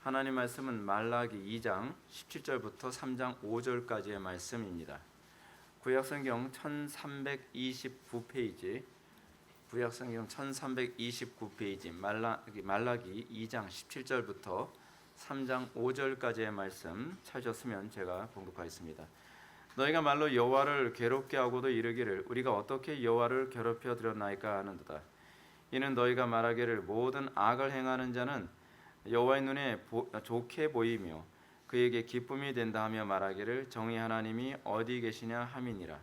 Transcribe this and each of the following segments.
하나님 말씀은 말라기 2장 17절부터 3장 5절까지의 말씀입니다. 구약성경 1329페이지, 구약성경 1329페이지 말라기 2장 17절부터 3장 5절까지의 말씀 찾으셨으면 제가 봉독하겠습니다. 너희가 말로 여호와를 괴롭게 하고도 이르기를 우리가 어떻게 여호와를 괴롭혀 드렸나이까 하는도다. 이는 너희가 말하기를 모든 악을 행하는 자는 여호와의 눈에 좋게 보이며 그에게 기쁨이 된다 하며 말하기를 정의 하나님이 어디 계시냐 함이니라.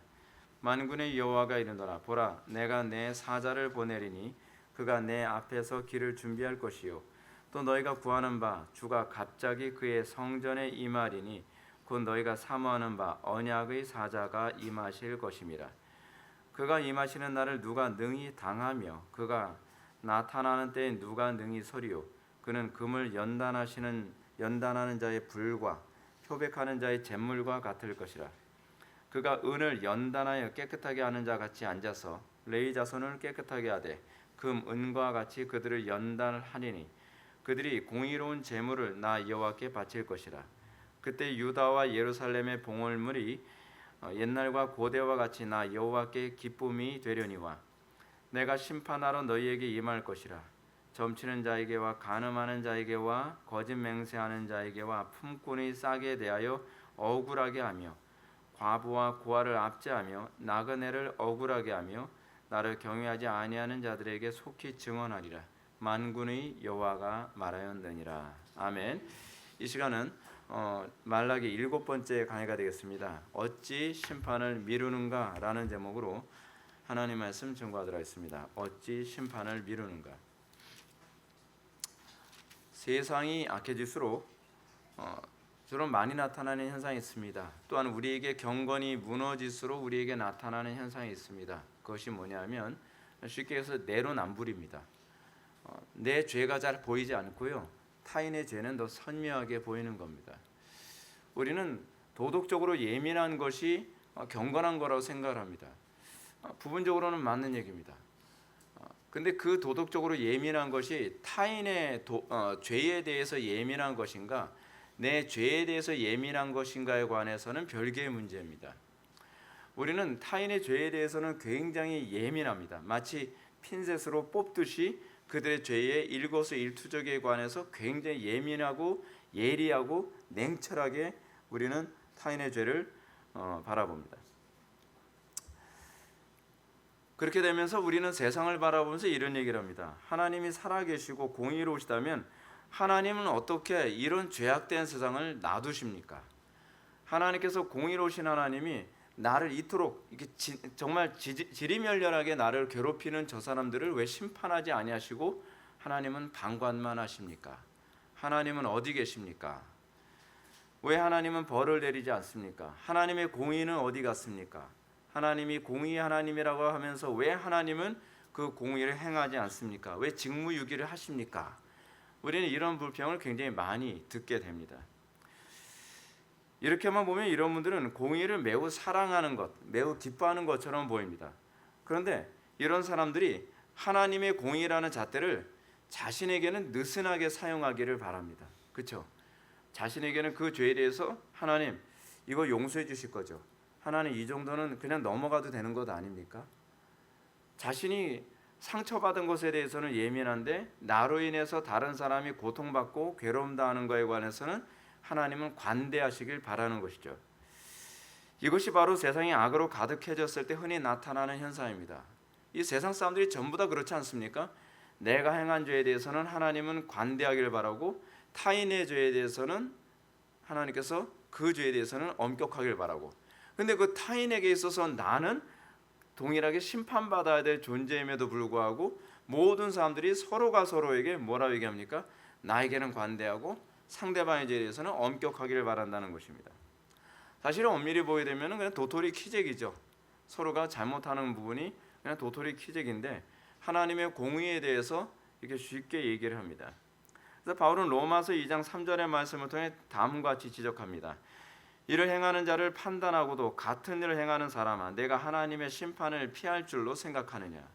만군의 여호와가 이르노라. 보라, 내가 내 사자를 보내리니 그가 내 앞에서 길을 준비할 것이요 또 너희가 구하는 바 주가 갑자기 그의 성전에 임하리니 곧 너희가 사모하는 바 언약의 사자가 임하실 것임이라. 그가 임하시는 날을 누가 능히 당하며 그가 나타나는 때에 누가 능히 서리요. 그는 금을 연단하는 자의 불과 표백하는 자의 잿물과 같을 것이라. 그가 은을 연단하여 깨끗하게 하는 자 같이 앉아서 레위 자손을 깨끗하게 하되 금 은과 같이 그들을 연단하리니 그들이 공의로운 제물을 나 여호와께 바칠 것이라. 그때 유다와 예루살렘의 봉헌물이 옛날과 고대와 같이 나 여호와께 기쁨이 되려니와 내가 심판하러 너희에게 임할 것이라. 점치는 자에게와 간음하는 자에게와 거짓 맹세하는 자에게와 품꾼의 싹에 대하여 억울하게 하며 과부와 고아를 압제하며 나그네를 억울하게 하며 나를 경외하지 아니하는 자들에게 속히 증언하리라. 만군의 여호와가 말하였느니라. 아멘. 이 시간은 말라기 7번째 강의가 되겠습니다. 어찌 심판을 미루는가 라는 제목으로 하나님 말씀 증거하도록 하겠습니다. 어찌 심판을 미루는가. 세상이 악해질수록 주로 많이 나타나는 현상이 있습니다. 또한 우리에게 경건이 무너질수록 우리에게 나타나는 현상이 있습니다. 그것이 뭐냐면 쉽게 해서 내로남불입니다. 내 죄가 잘 보이지 않고요, 타인의 죄는 더 선명하게 보이는 겁니다. 우리는 도덕적으로 예민한 것이 경건한 거라고 생각을 합니다. 부분적으로는 맞는 얘기입니다. 근데 그 도덕적으로 예민한 것이 타인의 죄에 대해서 예민한 것인가, 내 죄에 대해서 예민한 것인가에 관해서는 별개의 문제입니다. 우리는 타인의 죄에 대해서는 굉장히 예민합니다. 마치 핀셋으로 뽑듯이 그들의 죄의 일거수일투족에 관해서 굉장히 예민하고 예리하고 냉철하게 우리는 타인의 죄를 바라봅니다. 그렇게 되면서 우리는 세상을 바라보면서 이런 얘기를 합니다. 하나님이 살아계시고 공의로우시다면 하나님은 어떻게 이런 죄악된 세상을 놔두십니까? 하나님께서 공의로우신 하나님이 나를 이토록 이렇게 정말 지리멸렬하게 나를 괴롭히는 저 사람들을 왜 심판하지 아니하시고 하나님은 방관만 하십니까? 하나님은 어디 계십니까? 왜 하나님은 벌을 내리지 않습니까? 하나님의 공의는 어디 갔습니까? 하나님이 공의 하나님이라고 하면서 왜 하나님은 그 공의를 행하지 않습니까? 왜 직무유기를 하십니까? 우리는 이런 불평을 굉장히 많이 듣게 됩니다. 이렇게만 보면 이런 분들은 공의를 매우 사랑하는 것, 매우 기뻐하는 것처럼 보입니다. 그런데 이런 사람들이 하나님의 공의라는 잣대를 자신에게는 느슨하게 사용하기를 바랍니다. 그렇죠? 자신에게는 그 죄에 대해서 하나님 이거 용서해 주실 거죠? 하나님 이 정도는 그냥 넘어가도 되는 것 아닙니까? 자신이 상처받은 것에 대해서는 예민한데 나로 인해서 다른 사람이 고통받고 괴로움당하는 것에 관해서는 하나님은 관대하시길 바라는 것이죠. 이것이 바로 세상이 악으로 가득해졌을 때 흔히 나타나는 현상입니다. 이 세상 사람들이 전부 다 그렇지 않습니까? 내가 행한 죄에 대해서는 하나님은 관대하길 바라고 타인의 죄에 대해서는 하나님께서 그 죄에 대해서는 엄격하길 바라고, 근데 그 타인에게 있어서 나는 동일하게 심판받아야 될 존재임에도 불구하고 모든 사람들이 서로가 서로에게 뭐라고 얘기합니까? 나에게는 관대하고 상대방의 죄에 대해서는 엄격하기를 바란다는 것입니다. 사실은 엄밀히 보게 되면 그냥 도토리 키재기죠. 서로가 잘못하는 부분이 그냥 도토리 키재기인데 하나님의 공의에 대해서 이렇게 쉽게 얘기를 합니다. 그래서 바울은 로마서 2장 3절의 말씀을 통해 다음과 같이 지적합니다. 이를 행하는 자를 판단하고도 같은 일을 행하는 사람아 내가 하나님의 심판을 피할 줄로 생각하느냐.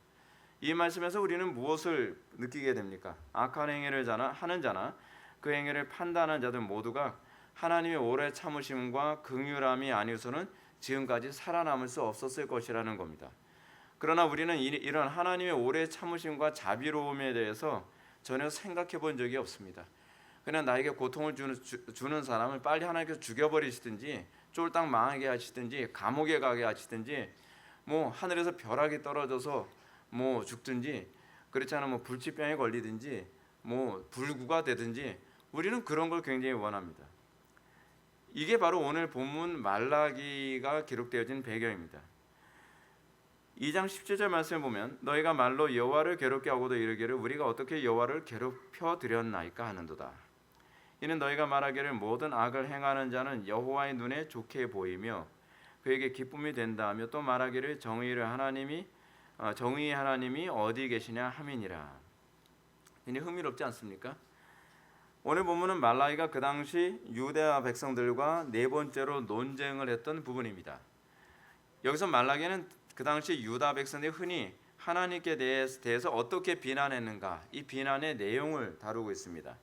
이 말씀에서 우리는 무엇을 느끼게 됩니까? 악한 행위를 하는 자나 그 행위를 판단하는 자들 모두가 하나님의 오래 참으심과 긍휼함이 아니어서는 지금까지 살아남을 수 없었을 것이라는 겁니다. 그러나 우리는 이런 하나님의 오래 참으심과 자비로움에 대해서 전혀 생각해 본 적이 없습니다. 그냥 나에게 고통을 주는 사람을 빨리 하나님께서 죽여버리시든지 쫄딱 망하게 하시든지 감옥에 가게 하시든지 뭐 하늘에서 벼락이 떨어져서 뭐 죽든지 그렇지 않으면 뭐 불치병에 걸리든지 뭐 불구가 되든지 우리는 그런 걸 굉장히 원합니다. 이게 바로 오늘 본문 말라기가 기록되어진 배경입니다. 2장 17절 말씀을 보면 너희가 말로 여호와를 괴롭게 하고도 이르기를 우리가 어떻게 여호와를 괴롭혀 드렸나이까 하는도다. 이는 너희가 말하기를 모든 악을 행하는 자는 여호와의 눈에 좋게 보이며 그에게 기쁨이 된다 하며 또 말하기를 정의의 하나님이 어디 계시냐 함이니라. 이제 흥미롭지 않습니까? 오늘 본문은 말라기가 그 당시 유다 백성들과 네 번째로 논쟁을 했던 부분입니다. 여기서 말라기는 그 당시 유다 백성들이 흔히 하나님께 대해서 어떻게 비난했는가, 이 비난의 내용을 다루고 있습니다.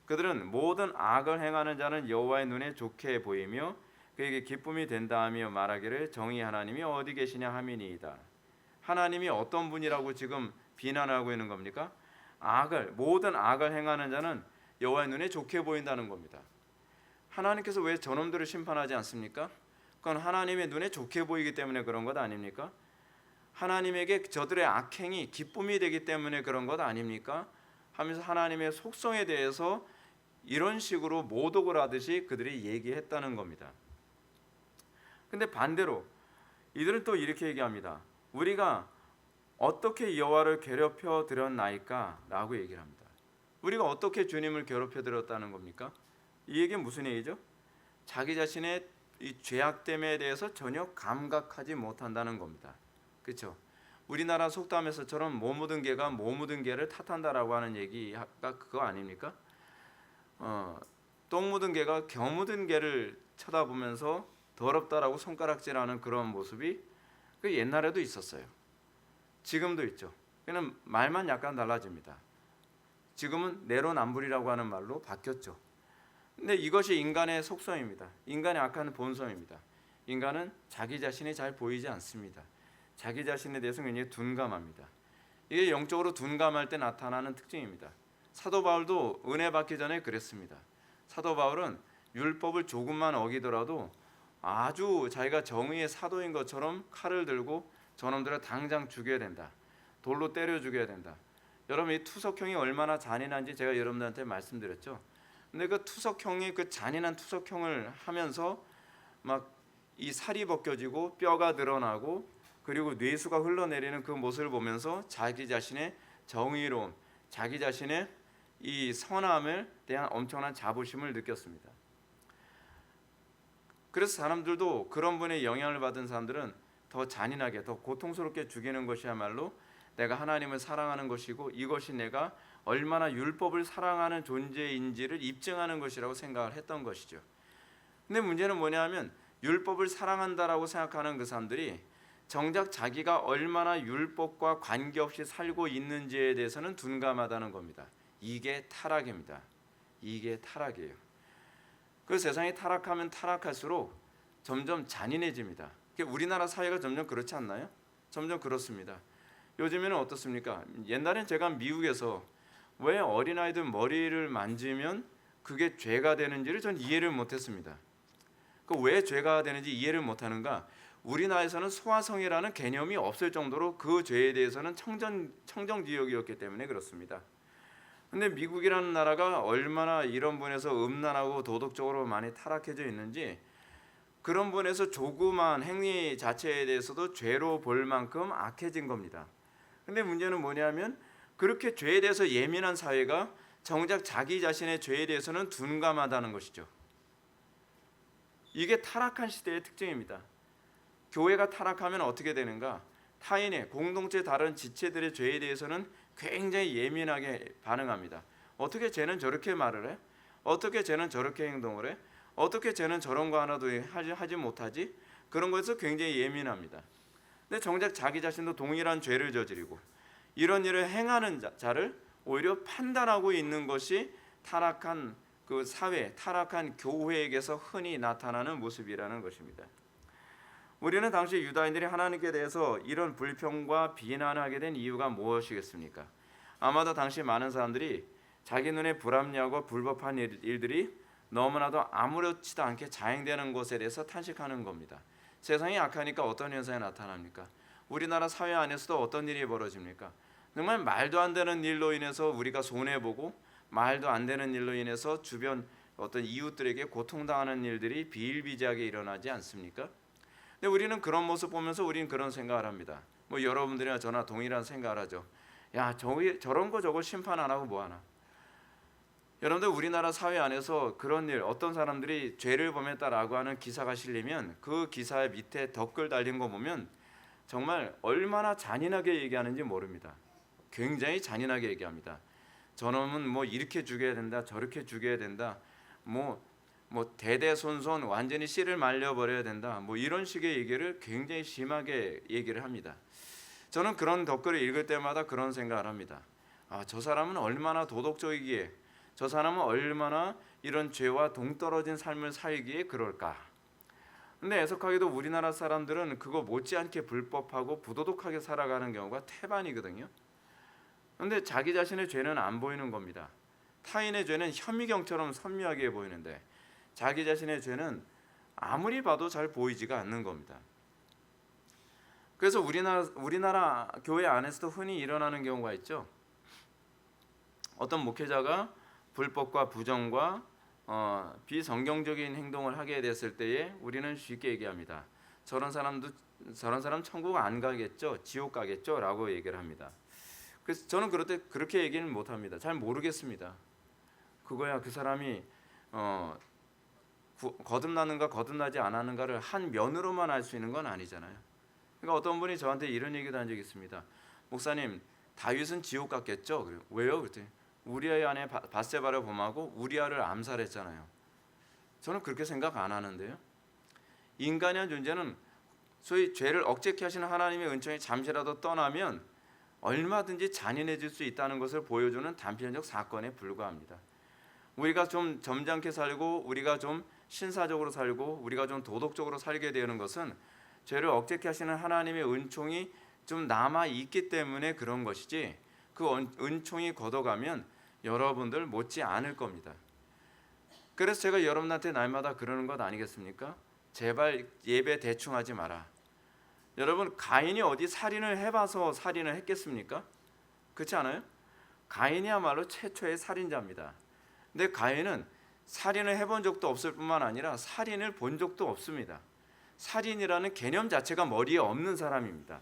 그들은 모든 악을 행하는 자는 여호와의 눈에 좋게 보이며 그에게 기쁨이 된다 하며 말하기를 정의의 하나님이 어디 계시냐 함이니이다. 하나님이 어떤 분이라고 지금 비난하고 있는 겁니까? 모든 악을 행하는 자는 여호와의 눈에 좋게 보인다는 겁니다. 하나님께서 왜 저놈들을 심판하지 않습니까? 그건 하나님의 눈에 좋게 보이기 때문에 그런 것 아닙니까? 하나님에게 저들의 악행이 기쁨이 되기 때문에 그런 것 아닙니까? 하면서 하나님의 속성에 대해서 이런 식으로 모독을 하듯이 그들이 얘기했다는 겁니다. 근데 반대로 이들은 또 이렇게 얘기합니다. 우리가 어떻게 여호와를 괴롭혀 드렸나이까? 라고 얘기를 합니다. 우리가 어떻게 주님을 괴롭혀 드렸다는 겁니까? 이 얘기는 무슨 얘기죠? 자기 자신의 이 죄악됨에 대해서 전혀 감각하지 못한다는 겁니다. 그렇죠? 우리나라 속담에서처럼 못 묻은 개가 못 묻은 개를 탓한다라고 하는 얘기가 그거 아닙니까? 똥 묻은 개가 겨 묻은 개를 쳐다보면서 더럽다라고 손가락질하는 그런 모습이 그 옛날에도 있었어요. 지금도 있죠. 그냥 말만 약간 달라집니다. 지금은 내로남불이라고 하는 말로 바뀌었죠. 근데 이것이 인간의 속성입니다. 인간의 악한 본성입니다. 인간은 자기 자신이 잘 보이지 않습니다. 자기 자신에 대해서 굉장히 둔감합니다. 이게 영적으로 둔감할 때 나타나는 특징입니다. 사도 바울도 은혜 받기 전에 그랬습니다. 사도 바울은 율법을 조금만 어기더라도 아주 자기가 정의의 사도인 것처럼 칼을 들고 저놈들을 당장 죽여야 된다. 돌로 때려 죽여야 된다. 여러분 이 투석형이 얼마나 잔인한지 제가 여러분들한테 말씀드렸죠. 근데 그 투석형이 그 잔인한 투석형을 하면서 막 이 살이 벗겨지고 뼈가 늘어나고 그리고 뇌수가 흘러내리는 그 모습을 보면서 자기 자신의 정의로움, 자기 자신의 이 선함에 대한 엄청난 자부심을 느꼈습니다. 그래서 사람들도 그런 분의 영향을 받은 사람들은 더 잔인하게, 더 고통스럽게 죽이는 것이야말로 내가 하나님을 사랑하는 것이고 이것이 내가 얼마나 율법을 사랑하는 존재인지를 입증하는 것이라고 생각을 했던 것이죠. 근데 문제는 뭐냐면 율법을 사랑한다라고 생각하는 그 사람들이 정작 자기가 얼마나 율법과 관계없이 살고 있는지에 대해서는 둔감하다는 겁니다. 이게 타락입니다. 이게 타락이에요. 그 세상이 타락하면 타락할수록 점점 잔인해집니다. 우리나라 사회가 점점 그렇지 않나요? 점점 그렇습니다. 요즘에는 어떻습니까? 옛날엔 제가 미국에서 왜 어린아이들 머리를 만지면 그게 죄가 되는지를 전 이해를 못했습니다. 왜 죄가 되는지 이해를 못하는가? 우리나라에서는 소아성이라는 개념이 없을 정도로 그 죄에 대해서는 청정지역이었기 때문에 그렇습니다. 근데 미국이라는 나라가 얼마나 이런 분에서 음란하고 도덕적으로 많이 타락해져 있는지 그런 분에서 조그만 행위 자체에 대해서도 죄로 볼 만큼 악해진 겁니다. 근데 문제는 뭐냐면 그렇게 죄에 대해서 예민한 사회가 정작 자기 자신의 죄에 대해서는 둔감하다는 것이죠. 이게 타락한 시대의 특징입니다. 교회가 타락하면 어떻게 되는가? 타인의 공동체 다른 지체들의 죄에 대해서는 굉장히 예민하게 반응합니다. 어떻게 쟤는 저렇게 말을 해? 어떻게 쟤는 저렇게 행동을 해? 어떻게 쟤는 저런 거 하나도 하지 못하지? 그런 것에서 굉장히 예민합니다. 근데 정작 자기 자신도 동일한 죄를 저지르고 이런 일을 행하는 자를 오히려 판단하고 있는 것이 타락한 그 사회, 타락한 교회에게서 흔히 나타나는 모습이라는 것입니다. 우리는 당시 유다인들이 하나님께 대해서 이런 불평과 비난을 하게 된 이유가 무엇이겠습니까? 아마도 당시 많은 사람들이 자기 눈에 불합리하고 불법한 일들이 너무나도 아무렇지도 않게 자행되는 것에 대해서 탄식하는 겁니다. 세상이 악하니까 어떤 현상이 나타납니까? 우리나라 사회 안에서도 어떤 일이 벌어집니까? 정말 말도 안 되는 일로 인해서 우리가 손해보고 말도 안 되는 일로 인해서 주변 어떤 이웃들에게 고통당하는 일들이 비일비재하게 일어나지 않습니까? 근데 우리는 그런 모습 보면서 우리는 그런 생각을 합니다. 뭐 여러분들이나 저나 동일한 생각을 하죠. 야, 저런 거 저거 심판 안 하고 뭐 하나? 여러분들 우리나라 사회 안에서 그런 일, 어떤 사람들이 죄를 범했다라고 하는 기사가 실리면 그 기사의 밑에 댓글 달린 거 보면 정말 얼마나 잔인하게 얘기하는지 모릅니다. 굉장히 잔인하게 얘기합니다. 저놈은 뭐 이렇게 죽여야 된다, 저렇게 죽여야 된다, 뭐 대대손손 완전히 씨를 말려버려야 된다, 뭐 이런 식의 얘기를 굉장히 심하게 얘기를 합니다. 저는 그런 댓글을 읽을 때마다 그런 생각을 합니다. 아, 저 사람은 얼마나 도덕적이기에, 저 사람은 얼마나 이런 죄와 동떨어진 삶을 살기에 그럴까. 근데 애석하게도 우리나라 사람들은 그거 못지않게 불법하고 부도덕하게 살아가는 경우가 태반이거든요. 근데 자기 자신의 죄는 안 보이는 겁니다. 타인의 죄는 현미경처럼 선명하게 보이는데 자기 자신의 죄는 아무리 봐도 잘 보이지가 않는 겁니다. 그래서 우리나라 교회 안에서도 흔히 일어나는 경우가 있죠. 어떤 목회자가 불법과 부정과 비성경적인 행동을 하게 됐을 때에 우리는 쉽게 얘기합니다. 저런 사람 천국 안 가겠죠, 지옥 가겠죠라고 얘기를 합니다. 그래서 저는 그럴 때 그렇게 얘기는 못합니다. 잘 모르겠습니다. 그거야 그 사람이 거듭나는가 거듭나지 않았는가를 한 면으로만 알 수 있는 건 아니잖아요. 그러니까 어떤 분이 저한테 이런 얘기도 한 적이 있습니다. 목사님, 다윗은 지옥 갔겠죠? 그래요. 왜요? 그랬더니 우리아의 아내 밧세바를 범하고 우리아를 암살했잖아요. 저는 그렇게 생각 안 하는데요. 인간의 존재는 소위 죄를 억제케 하시는 하나님의 은총이 잠시라도 떠나면 얼마든지 잔인해질 수 있다는 것을 보여주는 단편적 사건에 불과합니다. 우리가 좀 점잖게 살고 우리가 좀 신사적으로 살고 우리가 좀 도덕적으로 살게 되는 것은 죄를 억제케 하시는 하나님의 은총이 좀 남아 있기 때문에 그런 것이지, 그 은총이 걷어가면 여러분들 못지 않을 겁니다. 그래서 제가 여러분한테 날마다 그러는 것 아니겠습니까? 제발 예배 대충 하지 마라. 여러분, 가인이 어디 살인을 해봐서 살인을 했겠습니까? 그렇지 않아요? 가인이야말로 최초의 살인자입니다. 근데 가인은 살인을 해본 적도 없을 뿐만 아니라 살인을 본 적도 없습니다. 살인이라는 개념 자체가 머리에 없는 사람입니다.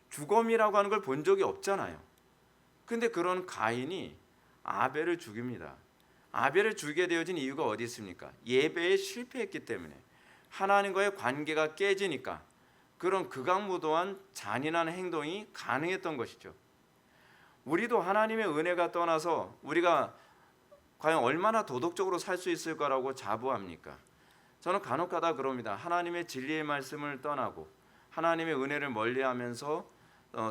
주검이라고 하는 걸 본 적이 없잖아요. 근데 그런 가인이 아벨을 죽입니다. 아벨을 죽이게 되어진 이유가 어디 있습니까? 예배에 실패했기 때문에, 하나님과의 관계가 깨지니까 그런 극악무도한 잔인한 행동이 가능했던 것이죠. 우리도 하나님의 은혜가 떠나서 우리가 과연 얼마나 도덕적으로 살 수 있을 거라고 자부합니까? 저는 간혹가다 그럽니다. 하나님의 진리의 말씀을 떠나고 하나님의 은혜를 멀리하면서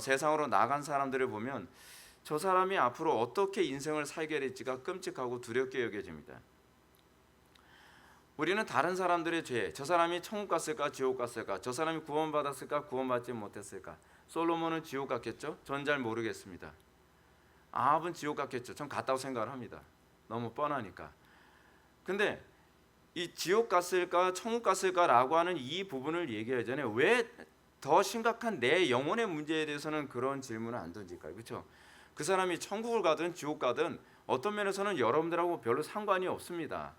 세상으로 나간 사람들을 보면 저 사람이 앞으로 어떻게 인생을 살게 될지가 끔찍하고 두렵게 여겨집니다. 우리는 다른 사람들의 죄, 저 사람이 천국 갔을까 지옥 갔을까, 저 사람이 구원받았을까 구원받지 못했을까, 솔로몬은 지옥 갔겠죠? 전 잘 모르겠습니다. 아합은 지옥 갔겠죠? 전 갔다고 생각을 합니다. 너무 뻔하니까. 근데 이 지옥 갔을까 천국 갔을까라고 하는 이 부분을 얘기하기 전에 왜 더 심각한 내 영혼의 문제에 대해서는 그런 질문을 안 던질까요? 그렇죠? 그 사람이 천국을 가든 지옥 가든 어떤 면에서는 여러분들하고 별로 상관이 없습니다.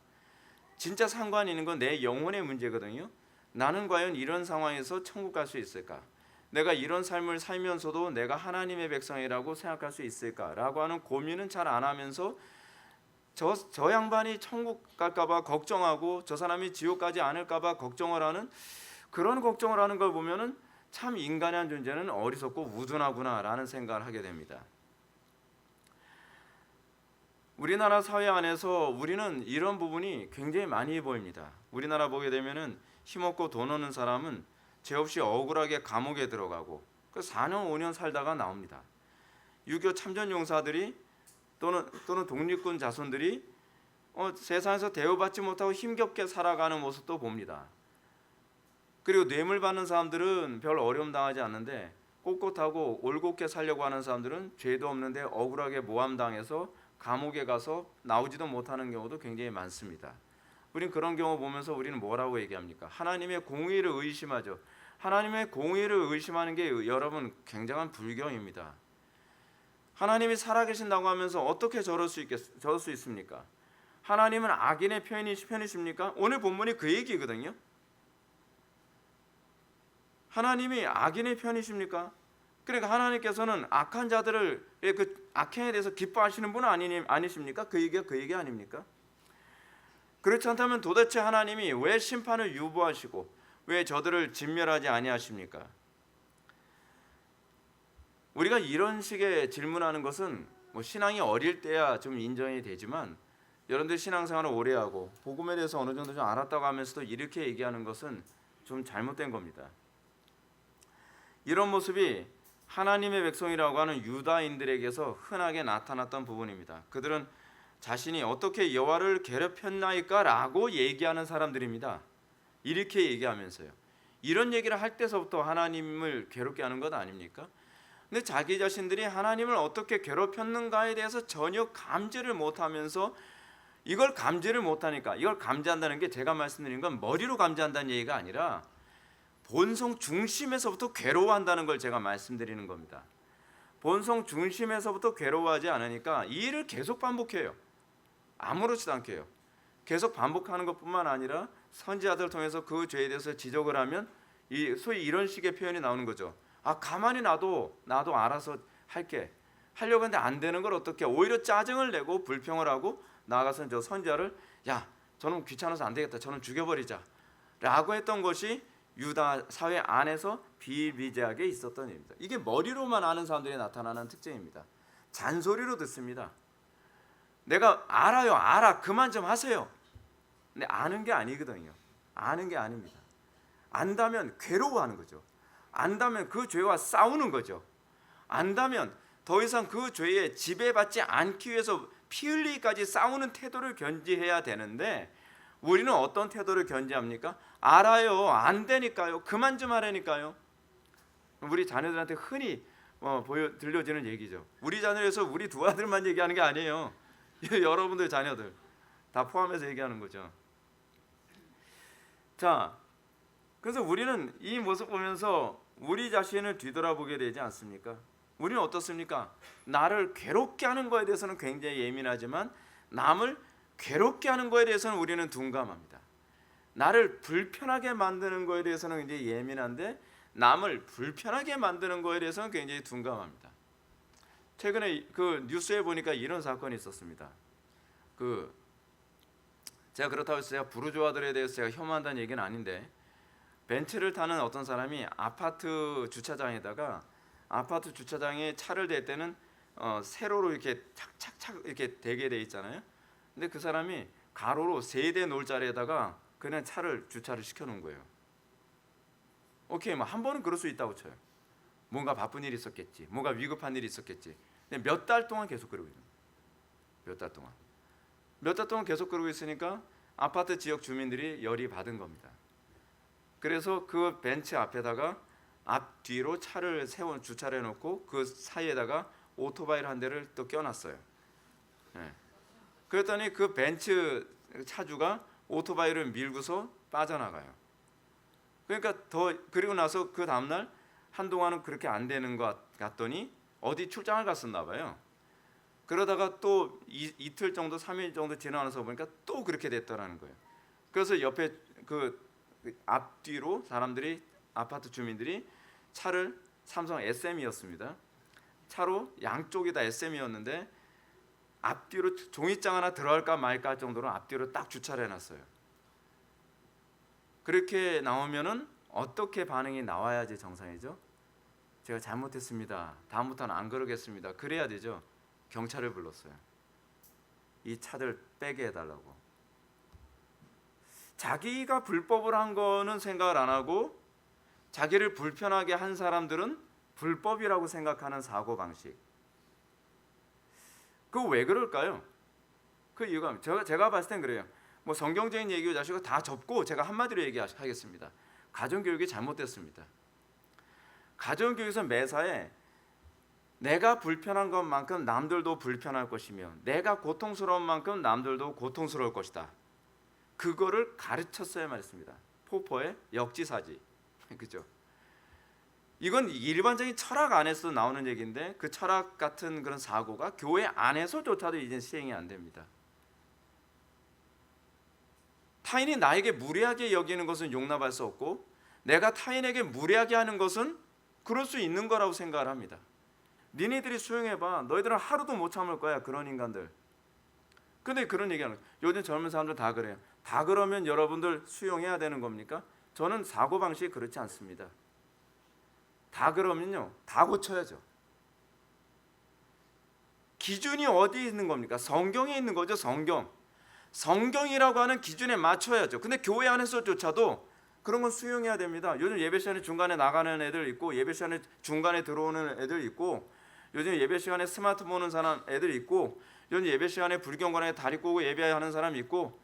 진짜 상관이 있는 건 내 영혼의 문제거든요. 나는 과연 이런 상황에서 천국 갈 수 있을까? 내가 이런 삶을 살면서도 내가 하나님의 백성이라고 생각할 수 있을까라고 하는 고민은 잘 안 하면서 저 양반이 천국 갈까 봐 걱정하고 저 사람이 지옥 가지 않을까 봐 걱정을 하는, 그런 걱정을 하는 걸 보면은 참 인간의 한 존재는 어리석고 우둔하구나라는 생각을 하게 됩니다. 우리나라 사회 안에서 우리는 이런 부분이 굉장히 많이 보입니다. 우리나라 보게 되면은 힘없고 돈 없는 사람은 죄 없이 억울하게 감옥에 들어가고 그 4년 5년 살다가 나옵니다. 6.25 참전용사들이 또는 독립군 자손들이 세상에서 대우받지 못하고 힘겹게 살아가는 모습도 봅니다. 그리고 뇌물 받는 사람들은 별 어려움 당하지 않는데 꼿꼿하고 올곧게 살려고 하는 사람들은 죄도 없는데 억울하게 모함당해서 감옥에 가서 나오지도 못하는 경우도 굉장히 많습니다. 우리는 그런 경우 보면서 우리는 뭐라고 얘기합니까? 하나님의 공의를 의심하죠. 하나님의 공의를 의심하는 게 여러분 굉장한 불경입니다. 하나님이 살아계신다고 하면서 어떻게 저럴 수 있습니까? 하나님은 악인의 편이십니까? 오늘 본문이 그 얘기거든요. 하나님이 악인의 편이십니까? 그러니까 하나님께서는 악한 자들을 그 악행에 대해서 기뻐하시는 분은 아니십니까? 그 얘기 아닙니까? 그렇지 않다면 도대체 하나님이 왜 심판을 유보하시고 왜 저들을 진멸하지 아니하십니까? 우리가 이런 식의 질문하는 것은 신앙이 어릴 때야 좀 인정이 되지만 여러분들 신앙생활을 오래 하고 복음에 대해서 어느 정도 좀 알았다고 하면서도 이렇게 얘기하는 것은 좀 잘못된 겁니다. 이런 모습이 하나님의 백성이라고 하는 유다인들에게서 흔하게 나타났던 부분입니다. 그들은 자신이 어떻게 여호와를 괴롭혔나이까라고 얘기하는 사람들입니다. 이렇게 얘기하면서요. 이런 얘기를 할 때서부터 하나님을 괴롭게 하는 것 아닙니까? 근데 자기 자신들이 하나님을 어떻게 괴롭혔는가에 대해서 전혀 감지를 못하면서 이걸 감지를 못하니까 이걸 감지한다는 게 제가 말씀드린 건 머리로 감지한다는 얘기가 아니라 본성 중심에서부터 괴로워한다는 걸 제가 말씀드리는 겁니다. 본성 중심에서부터 괴로워하지 않으니까 이 일을 계속 반복해요. 아무렇지도 않게 해요. 계속 반복하는 것뿐만 아니라 선지자들을 통해서 그 죄에 대해서 지적을 하면 소위 이런 식의 표현이 나오는 거죠. 가만히 나도 알아서 할게. 하려고 하는데 안 되는 걸 어떻게 오히려 짜증을 내고 불평을 하고 나아가서 저 선지자를 저는 귀찮아서 안 되겠다. 저는 죽여버리자 라고 했던 것이 유다 사회 안에서 비일비재하게 있었던 일입니다. 이게 머리로만 아는 사람들이 나타나는 특징입니다. 잔소리로 듣습니다. 내가 알아 그만 좀 하세요. 근데 아는 게 아니거든요. 아는 게 아닙니다. 안다면 괴로워하는 거죠. 안다면 그 죄와 싸우는 거죠. 안다면 더 이상 그 죄에 지배받지 않기 위해서 피 흘리기까지 싸우는 태도를 견지해야 되는데 우리는 어떤 태도를 견지합니까? 알아요. 안 되니까요. 그만 좀 하라니까요. 우리 자녀들한테 흔히 들려지는 얘기죠. 우리 자녀에서 우리 두 아들만 얘기하는 게 아니에요. 여러분들 자녀들 다 포함해서 얘기하는 거죠. 자, 그래서 우리는 이 모습 보면서 우리 자신을 뒤돌아보게 되지 않습니까? 우리는 어떻습니까? 나를 괴롭게 하는 거에 대해서는 굉장히 예민하지만 남을 괴롭게 하는 거에 대해서는 우리는 둔감합니다. 나를 불편하게 만드는 거에 대해서는 굉장히 예민한데 남을 불편하게 만드는 거에 대해서는 굉장히 둔감합니다. 최근에 그 뉴스에 보니까 이런 사건이 있었습니다. 제가 그렇다고 해서 제가 부르주아들에 대해서 제가 혐오한다는 얘기는 아닌데 벤츠를 타는 어떤 사람이 아파트 주차장에 차를 댈 때는 세로로 이렇게 착착착 이렇게 대게 돼 있잖아요. 근데 그 사람이 가로로 3대 놓을 자리에다가 그냥 주차를 시켜놓은 거예요. 오케이, 한 번은 그럴 수 있다고 쳐요. 뭔가 바쁜 일이 있었겠지, 뭔가 위급한 일이 있었겠지. 근데 몇 달 동안 계속 그러고 있는 거예요. 몇 달 동안 계속 그러고 있으니까 아파트 지역 주민들이 열이 받은 겁니다. 그래서 그 벤츠 앞에다가 앞뒤로 차를 주차를 해놓고 그 사이에다가 오토바이를 한 대를 또 껴놨어요. 그랬더니 그 벤츠 차주가 오토바이를 밀고서 빠져나가요. 그러니까 그리고 나서 그 다음날 한동안은 그렇게 안 되는 것 같더니 어디 출장을 갔었나 봐요. 그러다가 또 이틀 정도 3일 정도 지나서 보니까 또 그렇게 됐더라는 거예요. 그래서 옆에 그 앞뒤로 아파트 주민들이 차를 삼성 SM이었습니다. 차로 양쪽이 다 SM이었는데 앞뒤로 종이장 하나 들어갈까 말까 할 정도로 앞뒤로 딱 주차를 해놨어요. 그렇게 나오면은 어떻게 반응이 나와야지 정상이죠? 제가 잘못했습니다. 다음부터는 안 그러겠습니다. 그래야 되죠. 경찰을 불렀어요. 이 차들 빼게 해달라고. 자기가 불법을 한 거는 생각을 안 하고 자기를 불편하게 한 사람들은 불법이라고 생각하는 사고방식. 그거 왜 그럴까요? 그 이유가 제가 봤을 땐 그래요. 뭐 성경적인 얘기를 자시고 다 접고 제가 한마디로 얘기하겠습니다. 가정교육이 잘못됐습니다. 가정교육에서 매사에 내가 불편한 것만큼 남들도 불편할 것이며 내가 고통스러운 만큼 남들도 고통스러울 것이다. 그거를 가르쳤어야만 했습니다. 포포의 역지사지. 그죠? 이건 일반적인 철학 안에서 나오는 얘기인데 그 철학 같은 그런 사고가 교회 안에서조차도 이제 시행이 안 됩니다. 타인이 나에게 무례하게 여기는 것은 용납할 수 없고 내가 타인에게 무례하게 하는 것은 그럴 수 있는 거라고 생각을 합니다. 니네들이 수용해봐. 너희들은 하루도 못 참을 거야. 그런 인간들. 근데 그런 얘기하는 거예요. 요즘 젊은 사람들 다 그래요. 다 그러면 여러분들 수용해야 되는 겁니까? 저는 사고방식이 그렇지 않습니다. 다 그러면요, 다 고쳐야죠. 기준이 어디 있는 겁니까? 성경에 있는 거죠. 성경이라고 하는 기준에 맞춰야죠. 근데 교회 안에서조차도 그런 건 수용해야 됩니다. 요즘 예배 시간에 중간에 나가는 애들 있고 예배 시간에 중간에 들어오는 애들 있고 요즘 예배 시간에 스마트폰 보는 사람 애들 있고 요즘 예배 시간에 불경건에 다리 꼬고 예배하는 사람 있고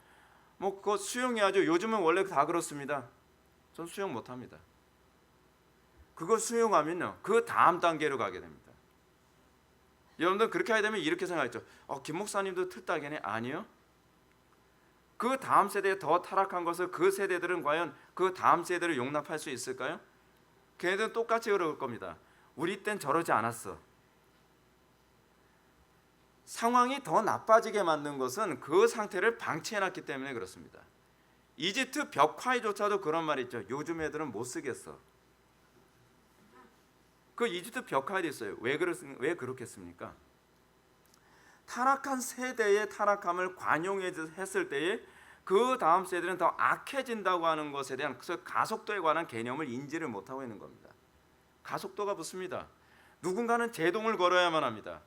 뭐 그거 수용해야죠. 요즘은 원래 다 그렇습니다. 전 수용 못합니다. 그거 수용하면요 그 다음 단계로 가게 됩니다. 여러분들 그렇게 하게 되면 이렇게 생각했죠. 김 목사님도 틀딱이네. 아니요. 그 다음 세대에 더 타락한 것을 그 세대들은 과연 그 다음 세대를 용납할 수 있을까요? 걔네들은 똑같이 그럴 겁니다. 우리 땐 저러지 않았어. 상황이 더 나빠지게 만든 것은 그 상태를 방치해놨기 때문에 그렇습니다. 이집트 벽화에조차도 그런 말이 있죠. 요즘 애들은 못 쓰겠어. 그 이집트 벽화에도 있어요. 왜 그렇겠습니까? 타락한 세대의 타락함을 관용했을 때에 그 다음 세대는 더 악해진다고 하는 것에 대한 가속도에 관한 개념을 인지를 못하고 있는 겁니다. 가속도가 붙습니다. 누군가는 제동을 걸어야만 합니다.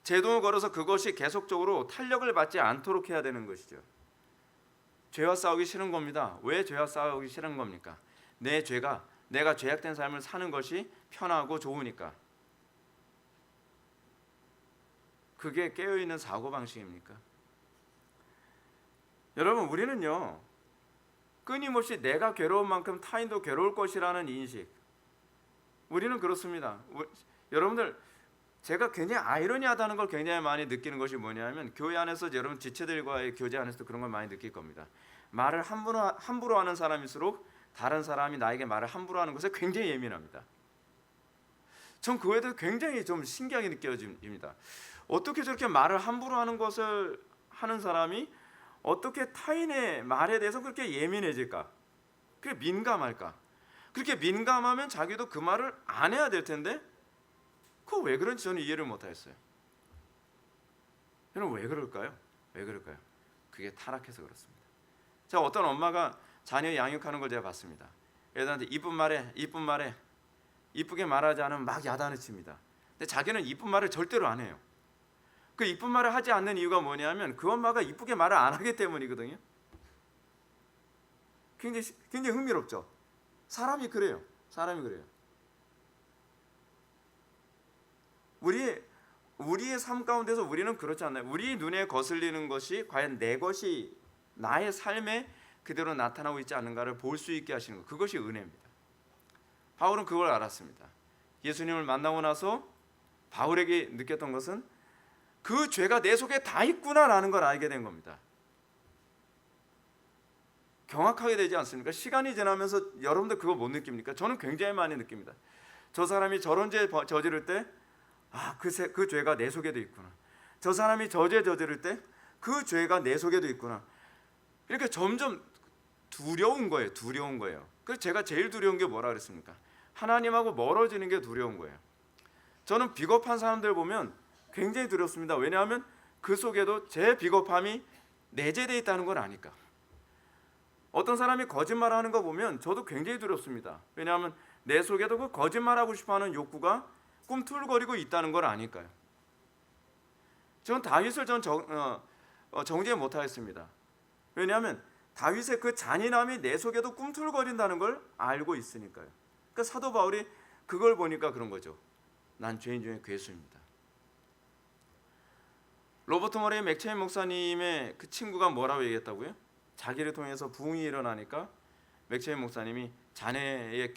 제동을 걸어서 그것이 계속적으로 탄력을 받지 않도록 해야 되는 것이죠. 죄와 싸우기 싫은 겁니다. 왜 죄와 싸우기 싫은 겁니까? 내가 죄악된 삶을 사는 것이 편하고 좋으니까. 그게 깨어있는 사고방식입니까? 여러분, 우리는요 끊임없이 내가 괴로운 만큼 타인도 괴로울 것이라는 인식, 우리는 그렇습니다. 여러분들, 제가 굉장히 아이러니하다는 걸 굉장히 많이 느끼는 것이 뭐냐면 교회 안에서 여러분 지체들과의 교제 안에서도 그런 걸 많이 느낄 겁니다. 말을 함부로 하는 사람일수록 다른 사람이 나에게 말을 함부로 하는 것에 굉장히 예민합니다. 전 그거에 대해서 굉장히 좀 신기하게 느껴집니다. 어떻게 저렇게 말을 함부로 하는 것을 하는 사람이 어떻게 타인의 말에 대해서 그렇게 예민해질까? 그렇게 민감할까? 그렇게 민감하면 자기도 그 말을 안 해야 될 텐데 그거 왜 그런지 저는 이해를 못하겠어요. 여러분, 왜 그럴까요? 왜 그럴까요? 그게 타락해서 그렇습니다. 자, 어떤 엄마가 자녀 양육하는 걸 제가 봤습니다. 애들한테 이쁜 말해 이쁘게 말하지 않으면 막 야단을 칩니다. 근데 자기는 이쁜 말을 절대로 안 해요. 그 이쁜 말을 하지 않는 이유가 뭐냐면 그 엄마가 이쁘게 말을 안 하기 때문이거든요. 굉장히 흥미롭죠. 사람이 그래요. 우리의 삶 가운데서 우리는 그렇지 않나요? 우리 눈에 거슬리는 것이 과연 내 것이 나의 삶에 그대로 나타나고 있지 않는가를 볼 수 있게 하시는 것, 그것이 은혜입니다. 바울은 그걸 알았습니다. 예수님을 만나고 나서 바울에게 느꼈던 것은 그 죄가 내 속에 다 있구나라는 걸 알게 된 겁니다. 경악하게 되지 않습니까? 시간이 지나면서 여러분들 그거 못 느낍니까? 저는 굉장히 많이 느낍니다. 저 사람이 저런 죄 저지를 때 그 죄가 내 속에도 있구나. 저 사람이 저 죄 저지를 때 그 죄가 내 속에도 있구나. 이렇게 점점 두려운 거예요. 그래서 제가 제일 두려운 게 뭐라 그랬습니까? 하나님하고 멀어지는 게 두려운 거예요. 저는 비겁한 사람들 보면 굉장히 두렵습니다. 왜냐하면 그 속에도 제 비겁함이 내재되어 있다는 걸 아니까. 어떤 사람이 거짓말하는 거 보면 저도 굉장히 두렵습니다. 왜냐하면 내 속에도 그 거짓말하고 싶어하는 욕구가 꿈틀거리고 있다는 걸 아니까요. 저는 다윗을 정죄 못하겠습니다. 왜냐하면 다윗의 그 잔인함이 내 속에도 꿈틀거린다는 걸 알고 있으니까요. 그러니까 사도 바울이 그걸 보니까 그런 거죠. 난 죄인 중에 괴수입니다. 로버트 머레이 맥체인 목사님의 그 친구가 뭐라고 얘기했다고요? 자기를 통해서 부흥이 일어나니까 맥체인 목사님이 자네를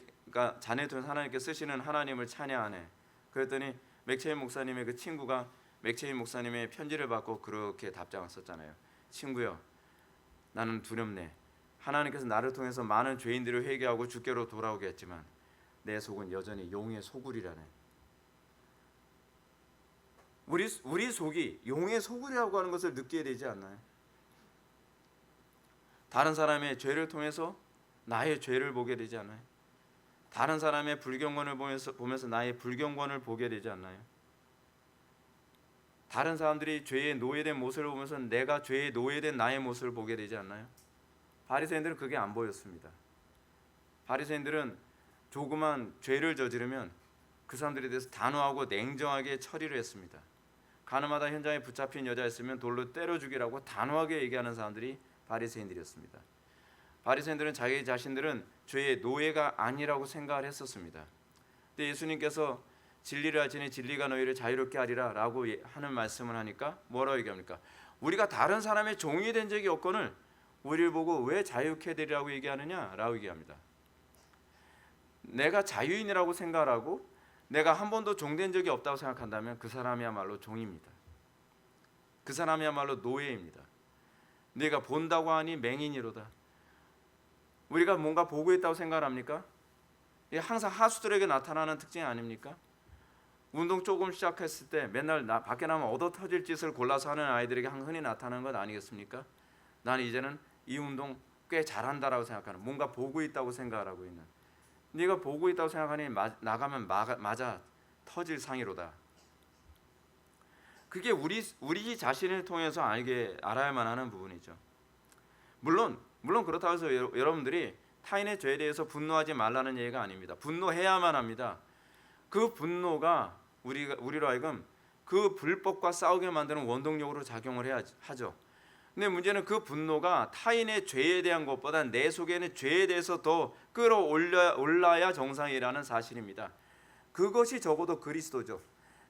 통해서 하나님께 쓰시는 하나님을 찬양하네. 그랬더니 맥체인 목사님의 그 친구가 맥체인 목사님의 편지를 받고 그렇게 답장을 썼잖아요. 친구여, 나는 두렵네. 하나님께서 나를 통해서 많은 죄인들을 회개하고 주께로 돌아오게 했지만 내 속은 여전히 용의 소굴이라네. 우리 속이 용의 소굴이라고 하는 것을 느끼게 되지 않나요? 다른 사람의 죄를 통해서 나의 죄를 보게 되지 않나요? 다른 사람의 불경건을 보면서 나의 불경건을 보게 되지 않나요? 다른 사람들이 죄에 노예된 모습을 보면서 내가 죄에 노예된 나의 모습을 보게 되지 않나요? 바리새인들은 그게 안 보였습니다. 바리새인들은 조그만 죄를 저지르면 그 사람들에 대해서 단호하고 냉정하게 처리를 했습니다. 가늠하다 현장에 붙잡힌 여자였으면 돌로 때려 죽이라고 단호하게 얘기하는 사람들이 바리새인들이었습니다. 바리새인들은 자기 자신들은 죄의 노예가 아니라고 생각을 했었습니다. 근데 예수님께서 진리를 알지니 진리가 너희를 자유롭게 하리라 라고 하는 말씀을 하니까 뭐라고 얘기합니까? 우리가 다른 사람의 종이 된 적이 없거늘 우리를 보고 왜 자유케 되리라고 얘기하느냐 라고 얘기합니다. 내가 자유인이라고 생각하고 내가 한 번도 종된 적이 없다고 생각한다면 그 사람이야말로 종입니다. 그 사람이야말로 노예입니다. 내가 본다고 하니 맹인이로다. 우리가 뭔가 보고 있다고 생각합니까? 이게 항상 하수들에게 나타나는 특징이 아닙니까? 운동 조금 시작했을 때 맨날 밖에 나면 얻어 터질 짓을 골라서 하는 아이들에게 흔히 나타나는 것 아니겠습니까? 나는 이제는 이 운동 꽤 잘한다라고 생각하는, 뭔가 보고 있다고 생각을 하고 있는, 네가 보고 있다고 생각하니 나가면 맞아 터질 상이로다. 그게 우리 자신을 통해서 알아야만 하는 부분이죠. 물론 그렇다고 해서 여러분들이 타인의 죄에 대해서 분노하지 말라는 얘기가 아닙니다. 분노해야만 합니다. 그 분노가 우리로 하여금 그 불법과 싸우게 만드는 원동력으로 작용을 하죠. 근데 문제는 그 분노가 타인의 죄에 대한 것보다 내 속에는 죄에 대해서 더 끌어올라야 정상이라는 사실입니다. 그것이 적어도 그리스도죠.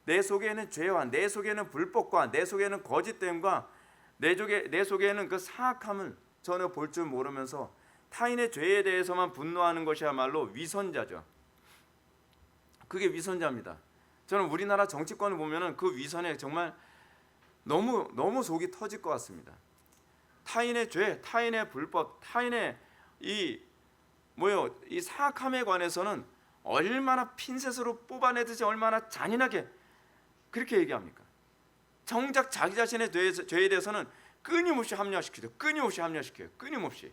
내 속에는 죄와 내 속에는 불법과 내 속에는 거짓됨과 내 속에는 그 사악함을 전혀 볼 줄 모르면서 타인의 죄에 대해서만 분노하는 것이야말로 위선자죠. 그게 위선자입니다. 저는 우리나라 정치권을 보면은 그 위선에 정말 너무 속이 터질 것 같습니다. 타인의 죄, 타인의 불법, 타인의 이 사악함에 관해서는 얼마나 핀셋으로 뽑아내듯이 얼마나 잔인하게 그렇게 얘기합니까? 정작 자기 자신의 죄에 대해서는 끊임없이 합리화시키죠. 끊임없이.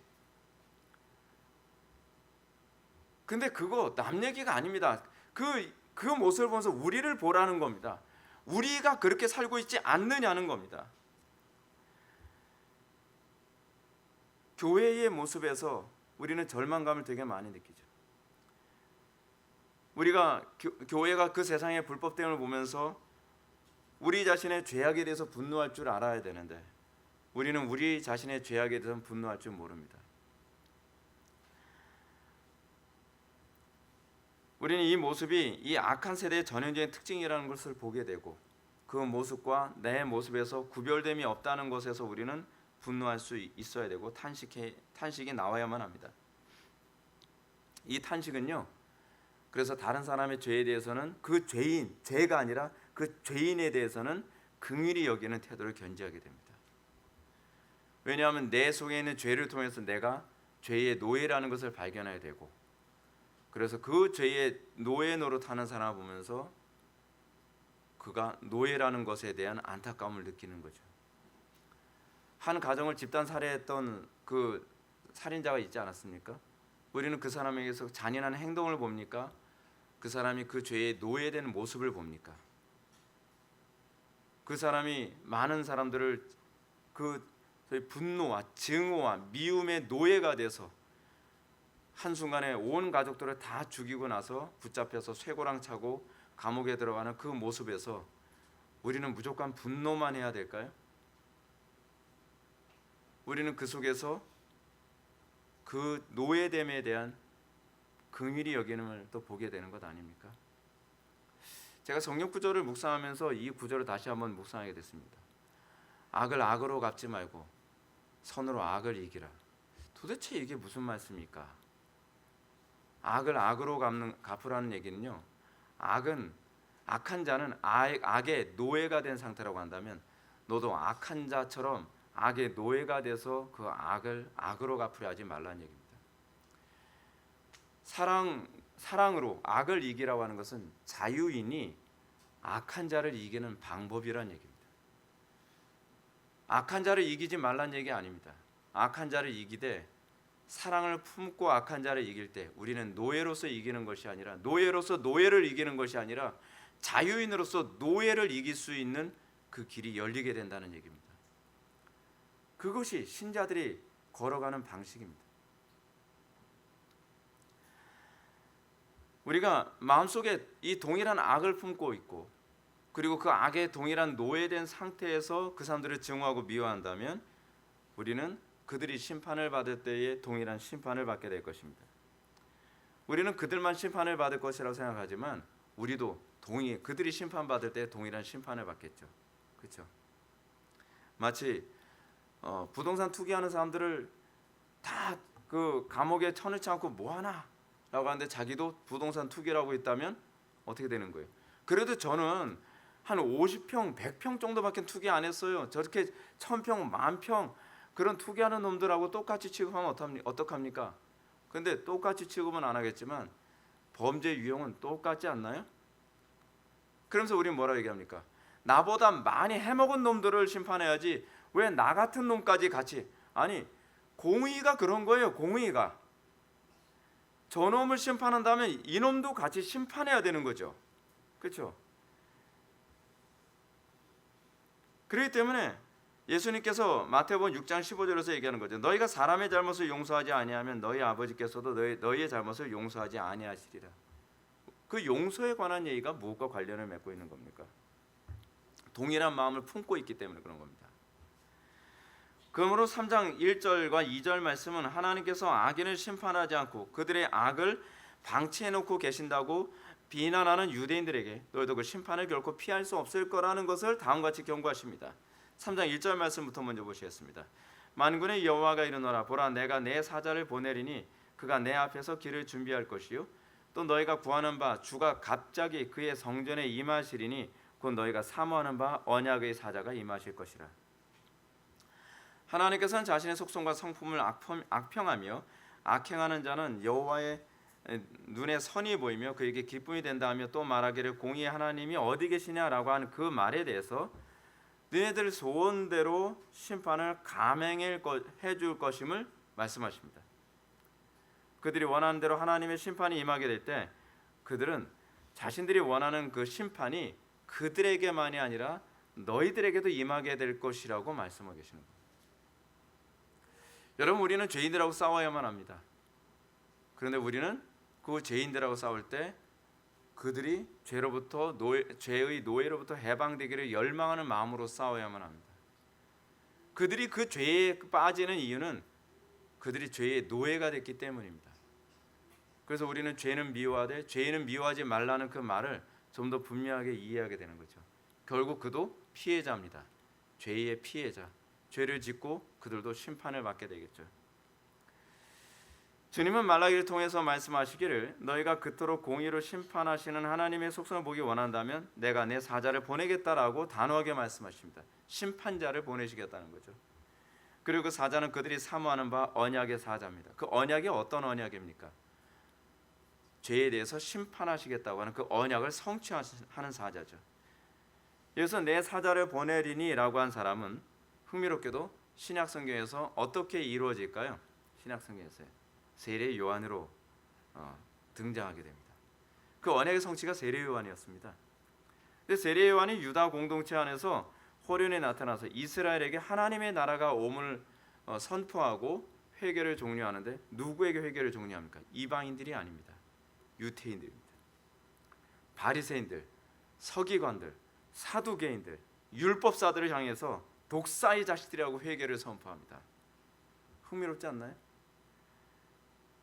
근데 그거 남 얘기가 아닙니다. 그 모습을 보면서 우리를 보라는 겁니다. 우리가 그렇게 살고 있지 않느냐는 겁니다. 교회의 모습에서 우리는 절망감을 되게 많이 느끼죠. 우리가 교회가 그 세상의 불법됨을 보면서 우리 자신의 죄악에 대해서 분노할 줄 알아야 되는데 우리는 우리 자신의 죄악에 대해서 분노할 줄 모릅니다. 우리는 이 모습이 이 악한 세대의 전형적인 특징이라는 것을 보게 되고 그 모습과 내 모습에서 구별됨이 없다는 것에서 우리는 분노할 수 있어야 되고 탄식이 나와야만 합니다. 이 탄식은요, 그래서 다른 사람의 죄에 대해서는 그 죄가 아니라 그 죄인에 대해서는 긍휼히 여기는 태도를 견지하게 됩니다. 왜냐하면 내 속에 있는 죄를 통해서 내가 죄의 노예라는 것을 발견해야 되고, 그래서 그 죄의 노예 노릇하는 사람을 보면서 그가 노예라는 것에 대한 안타까움을 느끼는 거죠. 한 가정을 집단 살해했던 그 살인자가 있지 않았습니까? 우리는 그 사람에게서 잔인한 행동을 봅니까? 그 사람이 그 죄의 노예된 모습을 봅니까? 그 사람이 많은 사람들을 그 분노와 증오와 미움의 노예가 돼서 한순간에 온 가족들을 다 죽이고 나서 붙잡혀서 쇠고랑 차고 감옥에 들어가는 그 모습에서 우리는 무조건 분노만 해야 될까요? 우리는 그 속에서 그 노예됨에 대한 긍휼히 여기는을 또 보게 되는 것 아닙니까? 제가 성경 구절을 묵상하면서 이 구절을 다시 한번 묵상하게 됐습니다. 악을 악으로 갚지 말고 선으로 악을 이기라. 도대체 이게 무슨 말씀입니까? 악을 악으로 갚으라는 얘기는요, 악한 자는 악의 노예가 된 상태라고 한다면 너도 악한 자처럼 악의 노예가 돼서 그 악을 악으로 갚으려 하지 말라는 얘기입니다. 사랑으로 악을 이기라고 하는 것은 자유인이 악한 자를 이기는 방법이라는 얘기입니다. 악한 자를 이기지 말라는 얘기 아닙니다. 악한 자를 이기되 사랑을 품고 악한 자를 이길 때 우리는 노예로서 이기는 것이 아니라, 노예로서 노예를 이기는 것이 아니라 자유인으로서 노예를 이길 수 있는 그 길이 열리게 된다는 얘기입니다. 그것이 신자들이 걸어가는 방식입니다. 우리가 마음속에 이 동일한 악을 품고 있고, 그리고 그 악의 동일한 노예된 상태에서 그 사람들을 증오하고 미워한다면 우리는 그들이 심판을 받을 때에 동일한 심판을 받게 될 것입니다. 우리는 그들만 심판을 받을 것이라고 생각하지만 우리도 그들이 심판받을 때 동일한 심판을 받겠죠. 그렇죠? 마치 부동산 투기하는 사람들을 다 그 감옥에 쳐넣지 않고 뭐하나 라고 하는데 자기도 부동산 투기를 하고 있다면 어떻게 되는 거예요? 그래도 저는 한 50평, 100평 정도밖에 투기 안 했어요. 저렇게 1000평, 10,000평 그런 투기하는 놈들하고 똑같이 취급하면 어떡합니까? 근데 똑같이 취급은 안 하겠지만 범죄 유형은 똑같지 않나요? 그러면서 우리는 뭐라고 얘기합니까? 나보다 많이 해먹은 놈들을 심판해야지 왜 나 같은 놈까지 같이. 아니, 공의가 그런 거예요. 공의가 저놈을 심판한다면 이놈도 같이 심판해야 되는 거죠. 그렇죠? 그렇기 때문에 예수님께서 마태복음 6장 15절에서 얘기하는 거죠. 너희가 사람의 잘못을 용서하지 아니하면 너희 아버지께서도 너희의 잘못을 용서하지 아니하시리라. 그 용서에 관한 얘기가 무엇과 관련을 맺고 있는 겁니까? 동일한 마음을 품고 있기 때문에 그런 겁니다. 그러므로 3장 1절과 2절 말씀은 하나님께서 악인을 심판하지 않고 그들의 악을 방치해놓고 계신다고 비난하는 유대인들에게 너희도 그 심판을 결코 피할 수 없을 거라는 것을 다음과 같이 경고하십니다. 3장 1절 말씀부터 먼저 보시겠습니다. 만군의 여호와가 이르노라. 보라, 내가 내 사자를 보내리니 그가 내 앞에서 길을 준비할 것이요 또 너희가 구하는 바 주가 갑자기 그의 성전에 임하시리니 곧 너희가 사모하는 바 언약의 사자가 임하실 것이라. 하나님께서는 자신의 속성과 성품을 악평하며 악행하는 자는 여호와의 눈에 선이 보이며 그에게 기쁨이 된다 하며 또 말하기를 공의의 하나님이 어디 계시냐라고 하는 그 말에 대해서 너희들 소원대로 심판을 감행해 줄 것임을 말씀하십니다. 그들이 원하는 대로 하나님의 심판이 임하게 될 때 그들은 자신들이 원하는 그 심판이 그들에게만이 아니라 너희들에게도 임하게 될 것이라고 말씀하고 계시는 겁니다. 여러분, 우리는 죄인들하고 싸워야만 합니다. 그런데 우리는 그 죄인들하고 싸울 때 그들이 죄의 노예로부터 해방되기를 열망하는 마음으로 싸워야만 합니다. 그들이 그 죄에 빠지는 이유는 그들이 죄의 노예가 됐기 때문입니다. 그래서 우리는 죄는 미워하되 죄인은 미워하지 말라는 그 말을 좀 더 분명하게 이해하게 되는 거죠. 결국 그도 피해자입니다. 죄의 피해자. 죄를 짓고 그들도 심판을 받게 되겠죠. 주님은 말라기를 통해서 말씀하시기를 너희가 그토록 공의로 심판하시는 하나님의 속성을 보기 원한다면 내가 내 사자를 보내겠다라고 단호하게 말씀하십니다. 심판자를 보내시겠다는 거죠. 그리고 그 사자는 그들이 사모하는 바 언약의 사자입니다. 그 언약이 어떤 언약입니까? 죄에 대해서 심판하시겠다고 하는 그 언약을 성취하는 사자죠. 여기서 내 사자를 보내리니 라고 한 사람은 흥미롭게도 신약성경에서 어떻게 이루어질까요? 신약성경에서요. 세례 요한으로 등장하게 됩니다. 그 언약의 성취가 세례 요한이었습니다. 근데 세례 요한이 유다 공동체 안에서 호련에 나타나서 이스라엘에게 하나님의 나라가 옴을 선포하고 회개를 종료하는데 누구에게 회개를 종료합니까? 이방인들이 아닙니다. 유태인들입니다. 바리새인들, 서기관들, 사두개인들, 율법사들을 향해서 독사의 자식들이라고 회개를 선포합니다. 흥미롭지 않나요?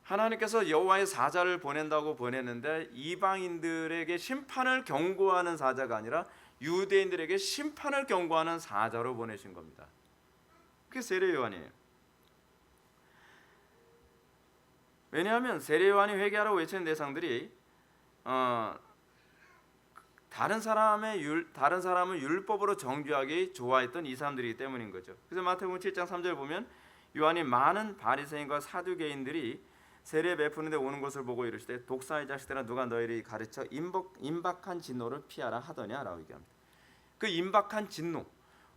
하나님께서 여호와의 사자를 보낸다고 보냈는데 이방인들에게 심판을 경고하는 사자가 아니라 유대인들에게 심판을 경고하는 사자로 보내신 겁니다. 그게 세례 요한이에요. 왜냐하면 세례 요한이 회개하라고 외치는 대상들이 다른 사람을 율법으로 정죄하기 좋아했던 이 사람들이기 때문인 거죠. 그래서 마태복음 7장 3절 보면 요한이 많은 바리새인과 사두개인들이 세례 베푸는데 오는 것을 보고 이르시되 독사의 자식들아 누가 너희를 가르쳐 임박한 진노를 피하라 하더냐라고 얘기합니다. 그 임박한 진노,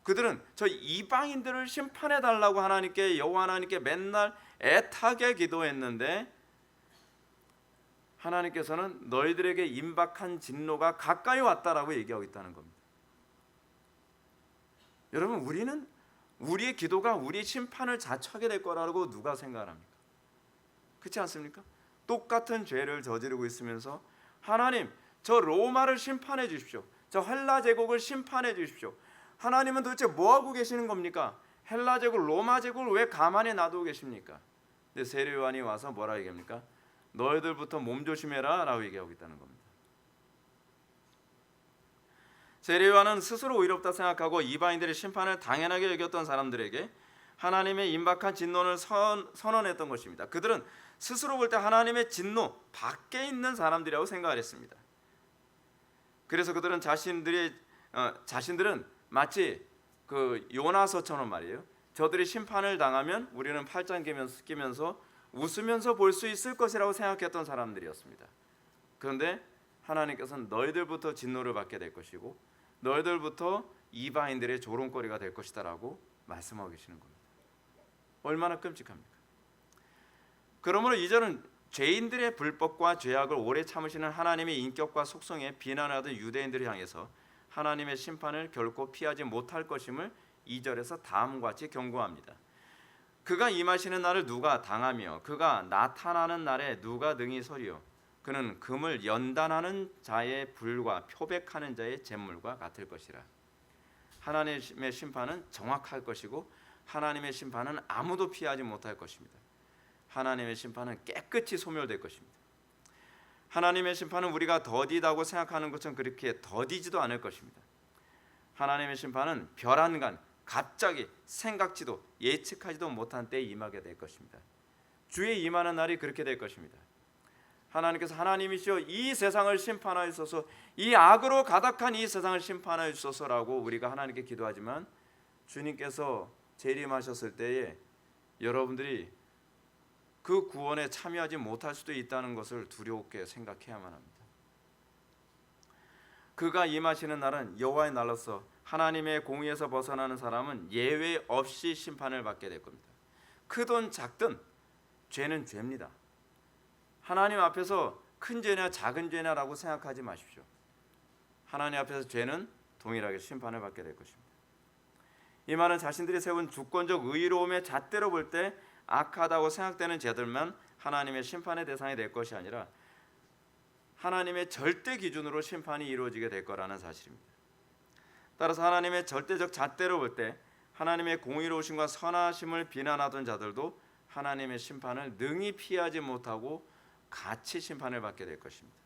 그들은 저 이방인들을 심판해 달라고 여호와 하나님께 맨날 애타게 기도했는데 하나님께서는 너희들에게 임박한 진노가 가까이 왔다라고 얘기하고 있다는 겁니다. 여러분, 우리는 우리의 기도가 우리 심판을 자초하게 될 거라고 누가 생각합니까? 그렇지 않습니까? 똑같은 죄를 저지르고 있으면서 하나님, 저 로마를 심판해 주십시오. 저 헬라 제국을 심판해 주십시오. 하나님은 도대체 뭐 하고 계시는 겁니까? 헬라 제국, 로마 제국을 왜 가만히 놔두고 계십니까? 근데 세례 요한이 와서 뭐라 얘기합니까? 너희들부터 몸조심해라 라고 얘기하고 있다는 겁니다. 세례 요한은 스스로 의롭다 생각하고 이방인들의 심판을 당연하게 여겼던 사람들에게 하나님의 임박한 진노를 선언했던 것입니다. 그들은 스스로 볼 때 하나님의 진노 밖에 있는 사람들이라고 생각을 했습니다. 그래서 그들은 자신들은 마치 그 요나서처럼 말이에요. 저들이 심판을 당하면 우리는 팔짱 끼면서 웃으면서 볼 수 있을 것이라고 생각했던 사람들이었습니다. 그런데 하나님께서는 너희들부터 진노를 받게 될 것이고 너희들부터 이방인들의 조롱거리가 될 것이다라고 말씀하고 계시는 겁니다. 얼마나 끔찍합니까? 그러므로 이제는 죄인들의 불법과 죄악을 오래 참으시는 하나님의 인격과 속성에 비난하던 유대인들을 향해서 하나님의 심판을 결코 피하지 못할 것임을 2절에서 다음과 같이 경고합니다. 그가 임하시는 날을 누가 당하며 그가 나타나는 날에 누가 능히 서리요. 그는 금을 연단하는 자의 불과 표백하는 자의 잿물과 같을 것이라. 하나님의 심판은 정확할 것이고 하나님의 심판은 아무도 피하지 못할 것입니다. 하나님의 심판은 깨끗이 소멸될 것입니다. 하나님의 심판은 우리가 더디다고 생각하는 것처럼 그렇게 더디지도 않을 것입니다. 하나님의 심판은 별안간 갑자기 생각지도 예측하지도 못한 때에 임하게 될 것입니다. 주의 임하는 날이 그렇게 될 것입니다. 하나님께서 하나님이시여 이 세상을 심판하여소서, 이 악으로 가득한 이 세상을 심판하여소서라고 우리가 하나님께 기도하지만 주님께서 재림하셨을 때에 여러분들이 그 구원에 참여하지 못할 수도 있다는 것을 두렵게 생각해야만 합니다. 그가 임하시는 날은 여호와의 날로서 하나님의 공의에서 벗어나는 사람은 예외 없이 심판을 받게 될 겁니다. 크든 작든 죄는 죄입니다. 하나님 앞에서 큰 죄냐 작은 죄냐라고 생각하지 마십시오. 하나님 앞에서 죄는 동일하게 심판을 받게 될 것입니다. 이 말은 자신들이 세운 주권적 의로움의 잣대로 볼 때 악하다고 생각되는 죄들만 하나님의 심판의 대상이 될 것이 아니라 하나님의 절대 기준으로 심판이 이루어지게 될 거라는 사실입니다. 따라서 하나님의 절대적 잣대로 볼 때 하나님의 공의로우심과 선하심을 비난하던 자들도 하나님의 심판을 능히 피하지 못하고 같이 심판을 받게 될 것입니다.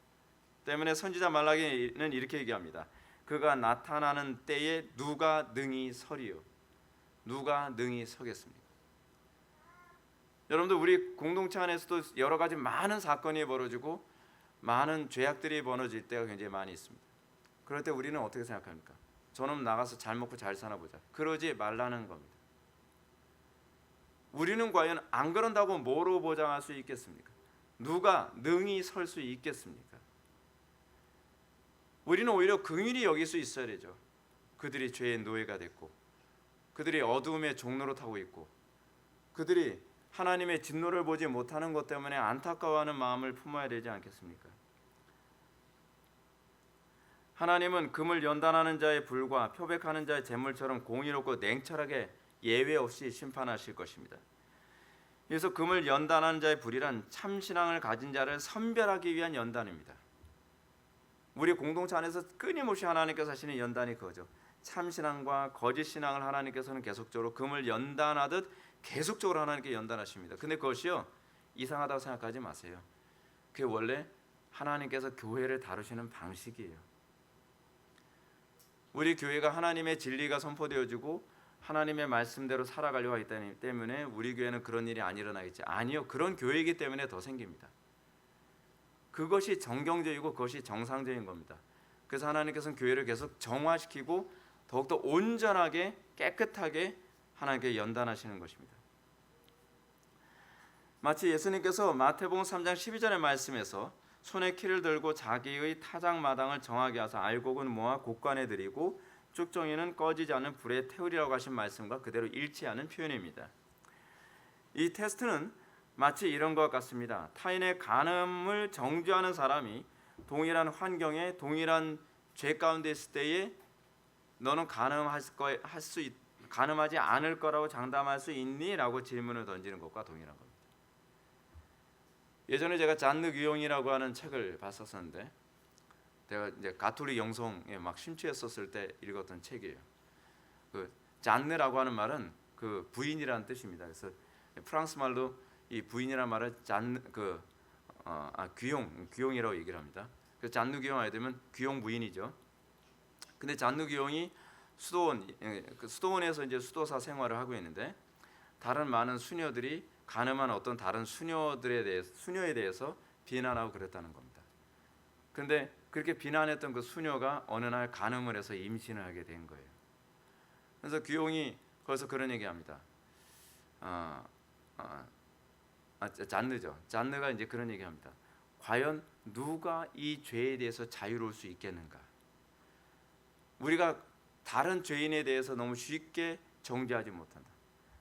때문에 선지자 말라기는 이렇게 얘기합니다. 그가 나타나는 때에 누가 능히 서리요? 누가 능히 서겠습니까? 여러분들 우리 공동체 안에서도 여러 가지 많은 사건이 벌어지고 많은 죄악들이 벌어질 때가 굉장히 많이 있습니다. 그럴 때 우리는 어떻게 생각합니까? 저놈 나가서 잘 먹고 잘 사나 보자. 그러지 말라는 겁니다. 우리는 과연 안 그런다고 뭐로 보장할 수 있겠습니까? 누가 능히 설 수 있겠습니까? 우리는 오히려 긍휼히 여길 수 있어야 되죠. 그들이 죄의 노예가 됐고 그들이 어두움의 종로로 타고 있고 그들이 하나님의 진노를 보지 못하는 것 때문에 안타까워하는 마음을 품어야 되지 않겠습니까? 하나님은 금을 연단하는 자의 불과 표백하는 자의 잿물처럼 공의롭고 냉철하게 예외 없이 심판하실 것입니다. 그래서 금을 연단하는 자의 불이란 참신앙을 가진 자를 선별하기 위한 연단입니다. 우리 공동체 안에서 끊임없이 하나님께서 하시는 연단이 그거죠. 참신앙과 거짓신앙을 하나님께서는 계속적으로 금을 연단하듯 계속적으로 하나님께 연단하십니다. 근데 그것이요 이상하다고 생각하지 마세요. 그게 원래 하나님께서 교회를 다루시는 방식이에요. 우리 교회가 하나님의 진리가 선포되어지고 하나님의 말씀대로 살아가려고 하기 때문에 우리 교회는 그런 일이 안 일어나겠지. 아니요. 그런 교회이기 때문에 더 생깁니다. 그것이 정경적이고 그것이 정상적인 겁니다. 그래서 하나님께서는 교회를 계속 정화시키고 더욱더 온전하게 깨끗하게 하나님께 연단하시는 것입니다. 마치 예수님께서 마태복음 3장 12절의 말씀에서 손에 키를 들고 자기의 타작마당을 정하게 하사 알곡은 모아 곳간에 들이고 쭉정이는 꺼지지 않는 불에 태우리라고 하신 말씀과 그대로 일치하는 표현입니다. 이 테스트는 마치 이런 것 같습니다. 타인의 간음을 정죄하는 사람이 동일한 환경에 동일한 죄 가운데 있을 때에 너는 간음하지 않을 거라고 장담할 수 있니? 라고 질문을 던지는 것과 동일한 겁니다. 예전에 제가 잔느 규용이라고 하는 책을 봤었는데, 제가 이제 가톨릭 영성에 막 심취했었을 때 읽었던 책이에요. 그 잔느라고 하는 말은 그 부인이라는 뜻입니다. 그래서 프랑스 말로 이 부인이라는 말을 귀용이라고 얘기를 합니다. 그 잔느 규용 아이 되면 귀용 부인이죠. 근데 잔느 규용이 수도원에서 이제 수도사 생활을 하고 있는데 다른 많은 수녀들이 간음한 어떤 다른 수녀에 대해서 비난하고 그랬다는 겁니다. 근데 그렇게 비난했던 그 수녀가 어느 날 간음을 해서 임신을 하게 된 거예요. 그래서 규용이 거기서 그런 얘기합니다. 잔느죠. 잔느가 이제 그런 얘기합니다. 과연 누가 이 죄에 대해서 자유로울 수 있겠는가? 우리가 다른 죄인에 대해서 너무 쉽게 정죄하지 못한다.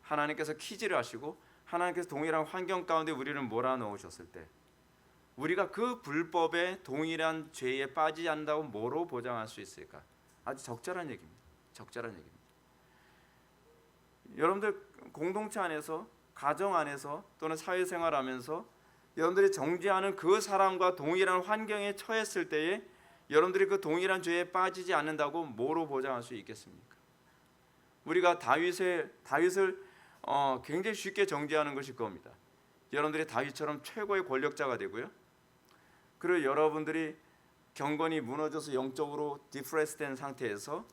하나님께서 키즈를 하시고 하나님께서 동일한 환경 가운데 우리를 몰아넣으셨을 때 우리가 그 불법의 동일한 죄에 빠지지 않는다고 뭐로 보장할 수 있을까? 아주 적절한 얘기입니다. 적절한 얘기입니다. 여러분들 공동체 안에서, 가정 안에서 또는 사회생활하면서 여러분들이 정죄하는 그 사람과 동일한 환경에 처했을 때에 여러분들이 그 동일한 죄에 빠지지 않는다고 뭐로 보장할 수 있겠습니까? 우리가 다윗을 굉장히 쉽게 정죄하는 것일 겁니다. 여러분들이 다윗처럼 최고의 권력자가 되고요. 그리고 여러분들이 경건이 무너져서 영적으로 디프레스된 상태에서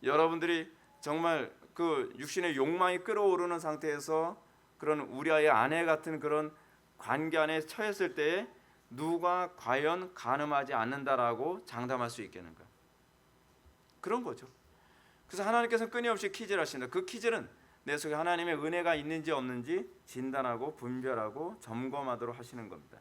여러분들이 정말 그 육신의 욕망이 끌어오르는 상태에서 그런 우리아의 아내 같은 그런 관계 안에 처했을 때에 누가 과연 간음하지 않는다라고 장담할 수 있겠는가? 그런 거죠. 그래서 하나님께서는 끊임없이 퀴즈를 하신다. 그 퀴즈는 내 속에 하나님의 은혜가 있는지 없는지 진단하고 분별하고 점검하도록 하시는 겁니다.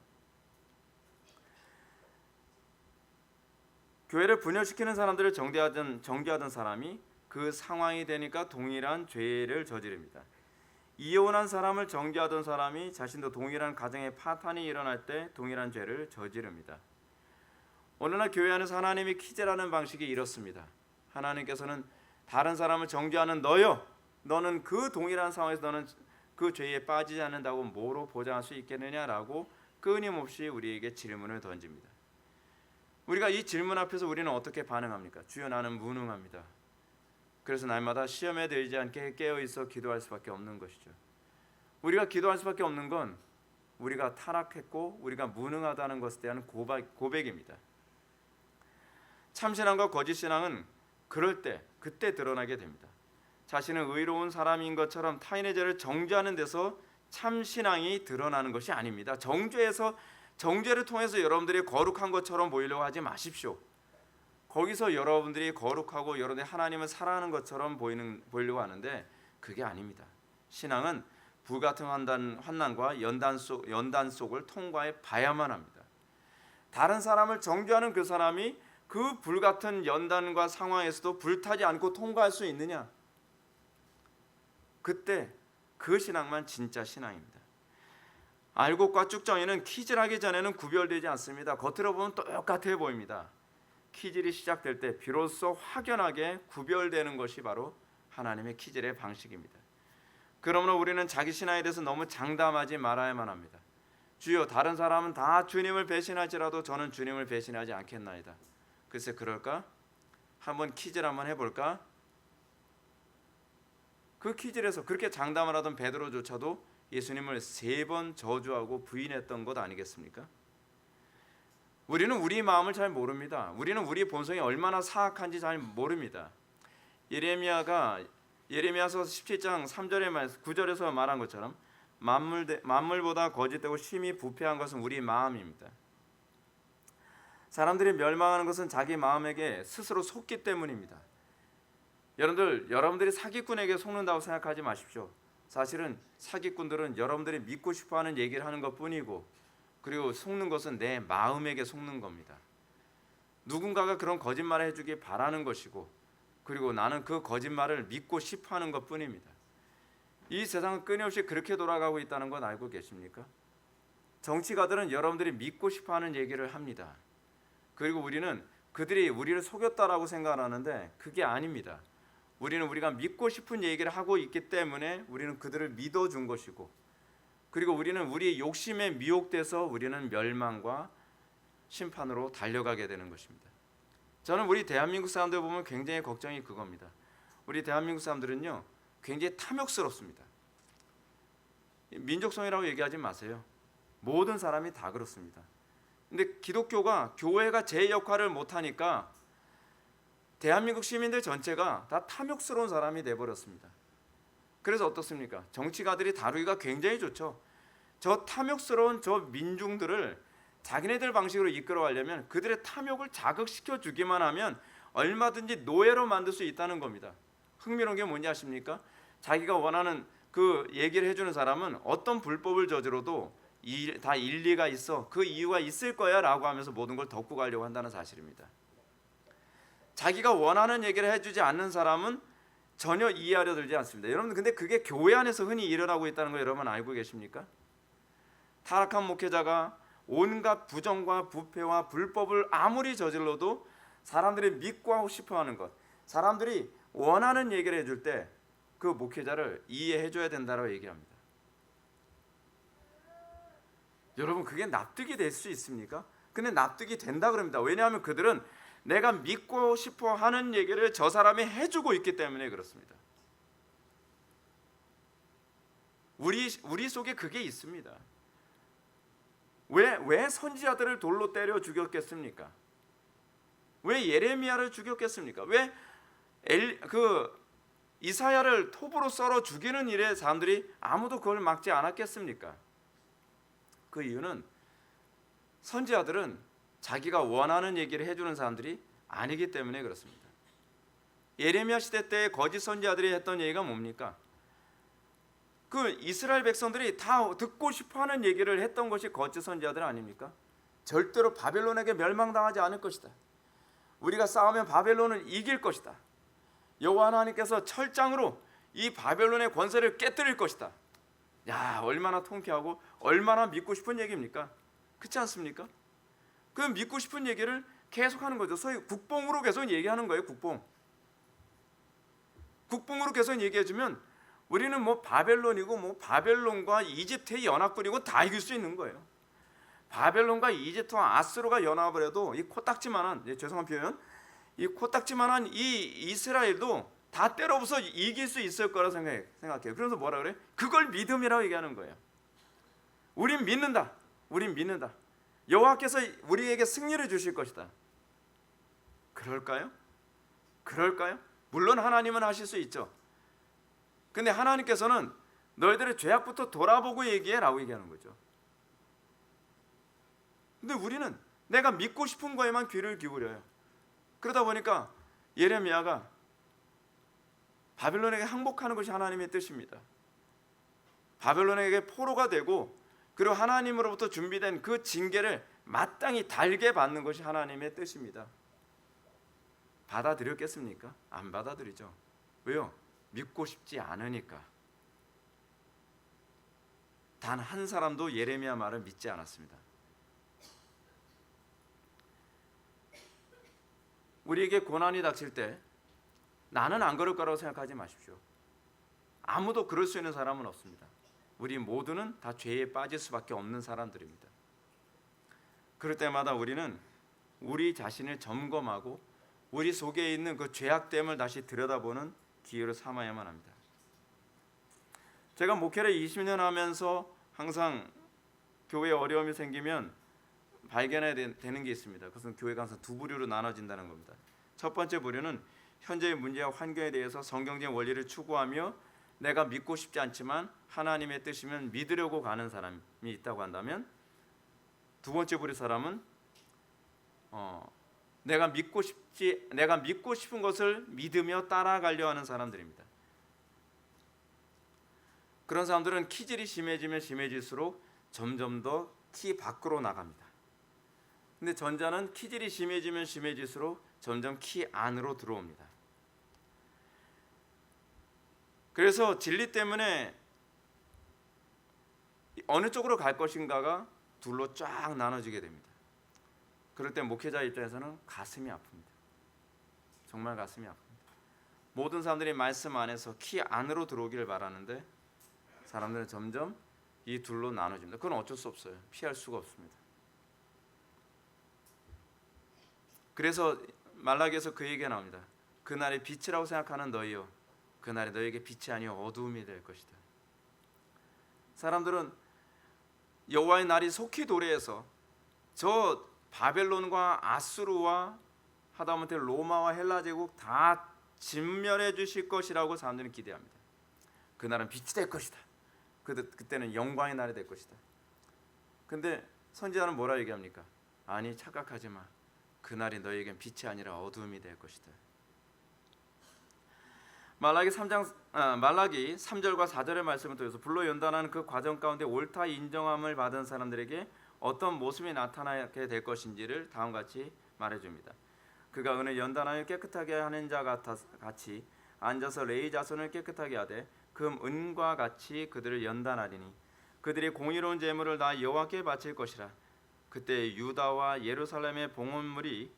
교회를 분열시키는 사람들을 정죄하던 사람이 그 상황이 되니까 동일한 죄를 저지릅니다. 이혼한 사람을 정죄하던 사람이 자신도 동일한 가정의 파탄이 일어날 때 동일한 죄를 저지릅니다. 어느 날 교회 안에서 하나님이 키즈라는 방식이 이렇습니다. 하나님께서는 다른 사람을 정죄하는 너는 그 동일한 상황에서 너는 그 죄에 빠지지 않는다고 뭐로 보장할 수 있겠느냐라고 끊임없이 우리에게 질문을 던집니다. 우리가 이 질문 앞에서 우리는 어떻게 반응합니까? 주여 나는 무능합니다. 그래서 날마다 시험에 들지 않게 깨어있어 기도할 수밖에 없는 것이죠. 우리가 기도할 수밖에 없는 건 우리가 타락했고 우리가 무능하다는 것에 대한 고백입니다. 참신앙과 거짓신앙은 그때 드러나게 됩니다. 자신은 의로운 사람인 것처럼 타인의 죄를 정죄하는 데서 참신앙이 드러나는 것이 아닙니다. 정죄를 통해서 여러분들이 거룩한 것처럼 보이려고 하지 마십시오. 거기서 여러분들이 거룩하고 여러분들이 하나님을 사랑하는 것처럼 보이려고 하는데 그게 아닙니다. 신앙은 불같은 환난과 연단 속을 통과해 봐야만 합니다. 다른 사람을 정죄하는 그 사람이 그 불같은 연단과 상황에서도 불타지 않고 통과할 수 있느냐? 그때 그 신앙만 진짜 신앙입니다. 알곡과 쭉정이는 키질하기 전에는 구별되지 않습니다. 겉으로 보면 똑같아 보입니다. 키질이 시작될 때 비로소 확연하게 구별되는 것이 바로 하나님의 키질의 방식입니다. 그러므로 우리는 자기 신앙에 대해서 너무 장담하지 말아야만 합니다. 주여 다른 사람은 다 주님을 배신할지라도 저는 주님을 배신하지 않겠나이다. 글쎄 그럴까? 한번 키질 한번 해볼까? 그 키질에서 그렇게 장담을 하던 베드로조차도 예수님을 3번 저주하고 부인했던 것 아니겠습니까? 우리는 우리 마음을 잘 모릅니다. 우리는 우리 본성이 얼마나 사악한지 잘 모릅니다. 예레미야서 17장 3절에 9절에서 말한 것처럼 만물보다 거짓되고 심히 부패한 것은 우리 마음입니다. 사람들이 멸망하는 것은 자기 마음에게 스스로 속기 때문입니다. 여러분들이 사기꾼에게 속는다고 생각하지 마십시오. 사실은 사기꾼들은 여러분들이 믿고 싶어하는 얘기를 하는 것뿐이고, 그리고 속는 것은 내 마음에게 속는 겁니다. 누군가가 그런 거짓말을 해주길 바라는 것이고, 그리고 나는 그 거짓말을 믿고 싶어하는 것뿐입니다. 이 세상은 끊임없이 그렇게 돌아가고 있다는 건 알고 계십니까? 정치가들은 여러분들이 믿고 싶어하는 얘기를 합니다. 그리고 우리는 그들이 우리를 속였다라고 생각하는데 그게 아닙니다. 우리가 믿고 싶은 얘기를 하고 있기 때문에 우리는 그들을 믿어준 것이고, 그리고 우리는 우리의 욕심에 미혹돼서 우리는 멸망과 심판으로 달려가게 되는 것입니다. 저는 우리 대한민국 사람들 보면 굉장히 걱정이 그겁니다. 우리 대한민국 사람들은요, 굉장히 탐욕스럽습니다. 민족성이라고 얘기하지 마세요. 모든 사람이 다 그렇습니다. 근데 교회가 제 역할을 못하니까 대한민국 시민들 전체가 다 탐욕스러운 사람이 돼버렸습니다. 그래서 어떻습니까? 정치가들이 다루기가 굉장히 좋죠. 저 탐욕스러운 저 민중들을 자기네들 방식으로 이끌어가려면 그들의 탐욕을 자극시켜 주기만 하면 얼마든지 노예로 만들 수 있다는 겁니다. 흥미로운 게 뭔지 아십니까? 자기가 원하는 그 얘기를 해주는 사람은 어떤 불법을 저지러도 다 일리가 있어, 그 이유가 있을 거야 라고 하면서 모든 걸 덮고 가려고 한다는 사실입니다. 자기가 원하는 얘기를 해주지 않는 사람은 전혀 이해하려 들지 않습니다. 여러분, 근데 그게 교회 안에서 흔히 일어나고 있다는 거 여러분 알고 계십니까? 타락한 목회자가 온갖 부정과 부패와 불법을 아무리 저질러도 사람들이 믿고 싶어하는 것, 사람들이 원하는 얘기를 해줄 때 그 목회자를 이해해줘야 된다고 얘기합니다. 여러분, 그게 납득이 될 수 있습니까? 근데 납득이 된다 그럽니다. 왜냐하면 그들은 내가 믿고 싶어 하는 얘기를 저 사람이 해주고 있기 때문에 그렇습니다. 우리 속에 그게 있습니다. 왜 선지자들을 돌로 때려 죽였겠습니까? 왜 예레미야를 죽였겠습니까? 왜 이사야를 톱으로 썰어 죽이는 일에 사람들이 아무도 그걸 막지 않았겠습니까? 그 이유는 선지자들은 자기가 원하는 얘기를 해주는 사람들이 아니기 때문에 그렇습니다. 예레미야 시대 때 거짓 선지자들이 했던 얘기가 뭡니까? 그 이스라엘 백성들이 다 듣고 싶어하는 얘기를 했던 것이 거짓 선지자들 아닙니까? 절대로 바벨론에게 멸망당하지 않을 것이다. 우리가 싸우면 바벨론을 이길 것이다. 여호와 하나님께서 철장으로 이 바벨론의 권세를 깨뜨릴 것이다. 야, 얼마나 통쾌하고 얼마나 믿고 싶은 얘기입니까? 그렇지 않습니까? 그 믿고 싶은 얘기를 계속하는 거죠. 소위 국뽕으로 계속 얘기하는 거예요. 국뽕으로 계속 얘기해주면 우리는 뭐 바벨론이고 뭐 바벨론과 이집트의 연합군이고 다 이길 수 있는 거예요. 바벨론과 이집트와 아스로가 연합을 해도 이 코딱지만한, 죄송한 표현, 이 코딱지만한 이 이스라엘도 다 때려부숴 이길 수 있을 거라 생각해요. 그래서 뭐라 그래? 그걸 믿음이라고 얘기하는 거예요. 우린 믿는다. 여호와께서 우리에게 승리를 주실 것이다. 그럴까요? 물론 하나님은 하실 수 있죠. 근데 하나님께서는 너희들의 죄악부터 돌아보고 얘기해라고 얘기하는 거죠. 근데 우리는 내가 믿고 싶은 거에만 귀를 기울여요. 그러다 보니까 예레미야가 바벨론에게 항복하는 것이 하나님의 뜻입니다. 바벨론에게 포로가 되고, 그리고 하나님으로부터 준비된 그 징계를 마땅히 달게 받는 것이 하나님의 뜻입니다. 받아들였겠습니까? 안 받아들이죠. 왜요? 믿고 싶지 않으니까. 단 한 사람도 예레미야 말을 믿지 않았습니다. 우리에게 고난이 닥칠 때 나는 안 그럴 거라고 생각하지 마십시오. 아무도 그럴 수 있는 사람은 없습니다. 우리 모두는 다 죄에 빠질 수밖에 없는 사람들입니다. 그럴 때마다 우리는 우리 자신을 점검하고 우리 속에 있는 그 죄악됨을 다시 들여다보는 기회로 삼아야만 합니다. 제가 목회를 20년 하면서 항상 교회에 어려움이 생기면 발견해야 되는 게 있습니다. 그것은 교회가 항상 두 부류로 나눠진다는 겁니다. 첫 번째 부류는 현재의 문제와 환경에 대해서 성경적인 원리를 추구하며 내가 믿고 싶지 않지만 하나님의 뜻이면 믿으려고 가는 사람이 있다고 한다면, 두 번째 부류 사람은 내가 믿고 싶은 것을 믿으며 따라가려 하는 사람들입니다. 그런 사람들은 키질이 심해지면 심해질수록 점점 더 키 밖으로 나갑니다. 근데 전자는 키질이 심해지면 심해질수록 점점 키 안으로 들어옵니다. 그래서 진리 때문에 어느 쪽으로 갈 것인가가 둘로 쫙 나눠지게 됩니다. 그럴 때 목회자 입장에서는 가슴이 아픕니다. 정말 가슴이 아픕니다. 모든 사람들이 말씀 안에서 키 안으로 들어오기를 바라는데 사람들은 점점 이 둘로 나눠집니다. 그건 어쩔 수 없어요. 피할 수가 없습니다. 그래서 말라기에서 그 얘기가 나옵니다. 그날이 빛이라고 생각하는 너희여, 그날이 너희에게 빛이 아니요 어두움이 될 것이다. 사람들은 여호와의 날이 속히 도래해서 저 바벨론과 아수르와 하다못해 로마와 헬라 제국 다 진멸해 주실 것이라고 사람들은 기대합니다. 그날은 빛이 될 것이다. 그때는 영광의 날이 될 것이다. 근데 선지자는 뭐라 얘기합니까? 아니, 착각하지 마. 그날이 너희에겐 빛이 아니라 어두움이 될 것이다. 말라기 3절과 4절의 말씀을 통해서 불로 연단하는 그 과정 가운데 옳다 인정함을 받은 사람들에게 어떤 모습이 나타나게 될 것인지를 다음과 같이 말해줍니다. 그가 은을 연단하여 깨끗하게 하는 자 같이 앉아서 레위 자손을 깨끗하게 하되 금 은과 같이 그들을 연단하리니 그들이 공의로운 제물을 다 여호와께 바칠 것이라. 그때 유다와 예루살렘의 봉헌물이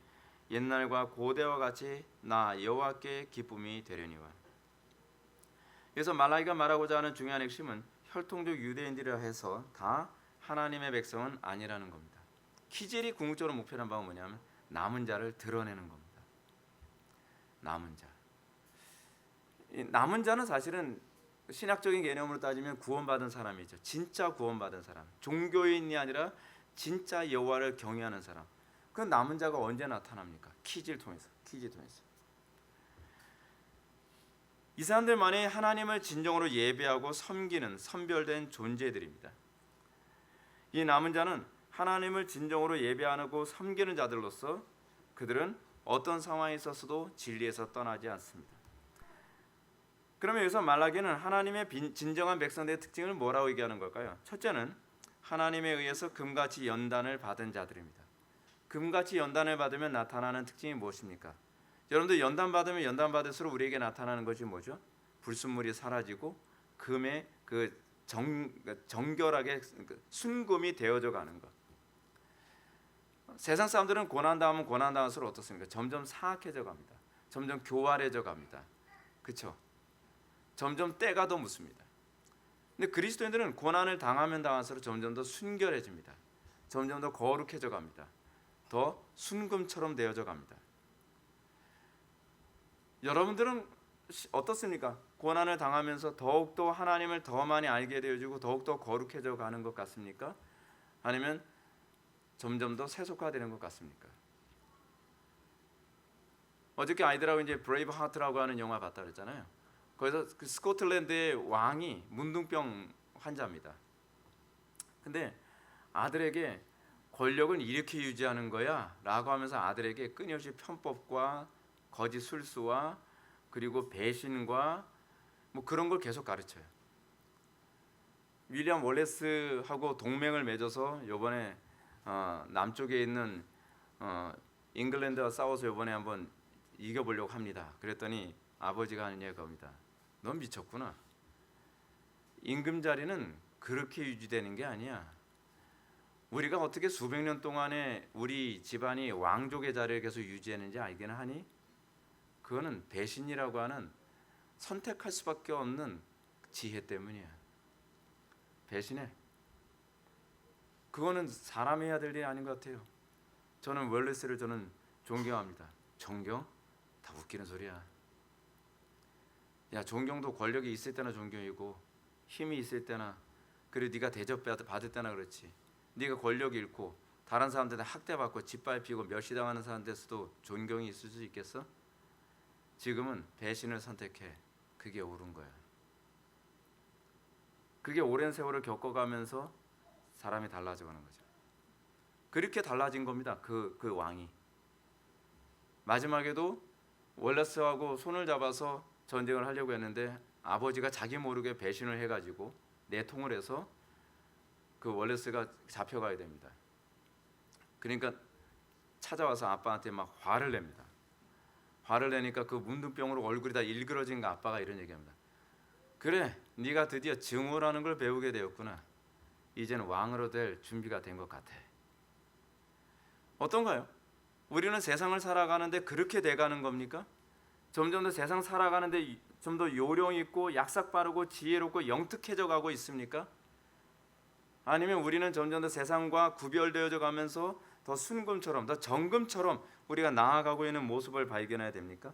옛날과 고대와 같이 나 여호와께 기쁨이 되려니와. 그래서 말라기가 말하고자 하는 중요한 핵심은 혈통적 유대인들이라 해서 다 하나님의 백성은 아니라는 겁니다. 키질이 궁극적으로 목표한 바가 뭐냐면 남은 자를 드러내는 겁니다. 남은 자. 이 남은 자는 사실은 신학적인 개념으로 따지면 구원받은 사람이죠. 진짜 구원받은 사람. 종교인이 아니라 진짜 여호와를 경외하는 사람. 그 남은 자가 언제 나타납니까? 키질 통해서. 이 사람들만이 하나님을 진정으로 예배하고 섬기는 선별된 존재들입니다. 이 남은 자는 하나님을 진정으로 예배하고 섬기는 자들로서 그들은 어떤 상황에 있어서도 진리에서 떠나지 않습니다. 그러면 여기서 말라기는 하나님의 진정한 백성들의 특징을 뭐라고 얘기하는 걸까요? 첫째는 하나님에 의해서 금같이 연단을 받은 자들입니다. 금같이 연단을 받으면 나타나는 특징이 무엇입니까? 여러분들 연단 받으면 연단 받을수록 우리에게 나타나는 것이 뭐죠? 불순물이 사라지고 금의 그 정결하게 순금이 되어져 가는 것. 세상 사람들은 고난 당할수록 어떻습니까? 점점 사악해져 갑니다. 점점 교활해져 갑니다. 그렇죠? 점점 때가 더 묻습니다. 근데 그리스도인들은 고난을 당하면 당할수록 점점 더 순결해집니다. 점점 더 거룩해져 갑니다. 더 순금처럼 되어져 갑니다. 여러분들은 어떻습니까? 고난을 당하면서 더욱더 하나님을 더 많이 알게 되어지고 더욱더 거룩해져 가는 것 같습니까? 아니면 점점 더 세속화되는 것 같습니까? 어저께 아이들하고 이제 브레이브 하트라고 하는 영화 봤다 그랬잖아요. 거기서 그 스코틀랜드의 왕이 문둥병 환자입니다. 근데 아들에게 권력은 이렇게 유지하는 거야 라고 하면서 아들에게 끊임없이 편법과 거짓 술수와 그리고 배신과 뭐 그런 걸 계속 가르쳐요. 윌리엄 월레스하고 동맹을 맺어서 이번에 남쪽에 있는 잉글랜드와 싸워서 이번에 한번 이겨보려고 합니다. 그랬더니 아버지가 하는 얘기가 겁니다. 넌 미쳤구나. 임금자리는 그렇게 유지되는 게 아니야. 우리가 어떻게 수백 년 동안에 우리 집안이 왕족의 자리를 계속 유지했는지 알기는 하니? 그거는 배신이라고 하는 선택할 수밖에 없는 지혜 때문이야. 배신해. 그거는 사람이 해야 될 일이 아닌 것 같아요. 저는 월레스를 존경합니다. 존경? 다 웃기는 소리야. 야, 존경도 권력이 있을 때나 존경이고 힘이 있을 때나, 그리고 네가 대접받을 때나 그렇지. 네가 권력이 잃고 다른 사람들한테 학대받고 짓밟히고 멸시당하는 사람한테서도 존경이 있을 수 있겠어? 지금은 배신을 선택해. 그게 옳은 거야. 그게 오랜 세월을 겪어가면서 사람이 달라져가는 거죠. 그렇게 달라진 겁니다. 그 왕이. 마지막에도 월레스하고 손을 잡아서 전쟁을 하려고 했는데 아버지가 자기 모르게 배신을 해가지고 내통을 해서 그 월레스가 잡혀가야 됩니다. 그러니까 찾아와서 아빠한테 막 화를 냅니다. 화를 내니까 그 문둥병으로 얼굴이 다 일그러진 그 아빠가 이런 얘기합니다. 그래, 네가 드디어 증오라는 걸 배우게 되었구나. 이제는 왕으로 될 준비가 된 것 같아. 어떤가요? 우리는 세상을 살아가는데 그렇게 돼가는 겁니까? 점점 더 세상 살아가는데 좀 더 요령 있고 약삭 빠르고 지혜롭고 영특해져 가고 있습니까? 아니면 우리는 점점 더 세상과 구별되어져 가면서 더 순금처럼 더 정금처럼 우리가 나아가고 있는 모습을 발견해야 됩니까?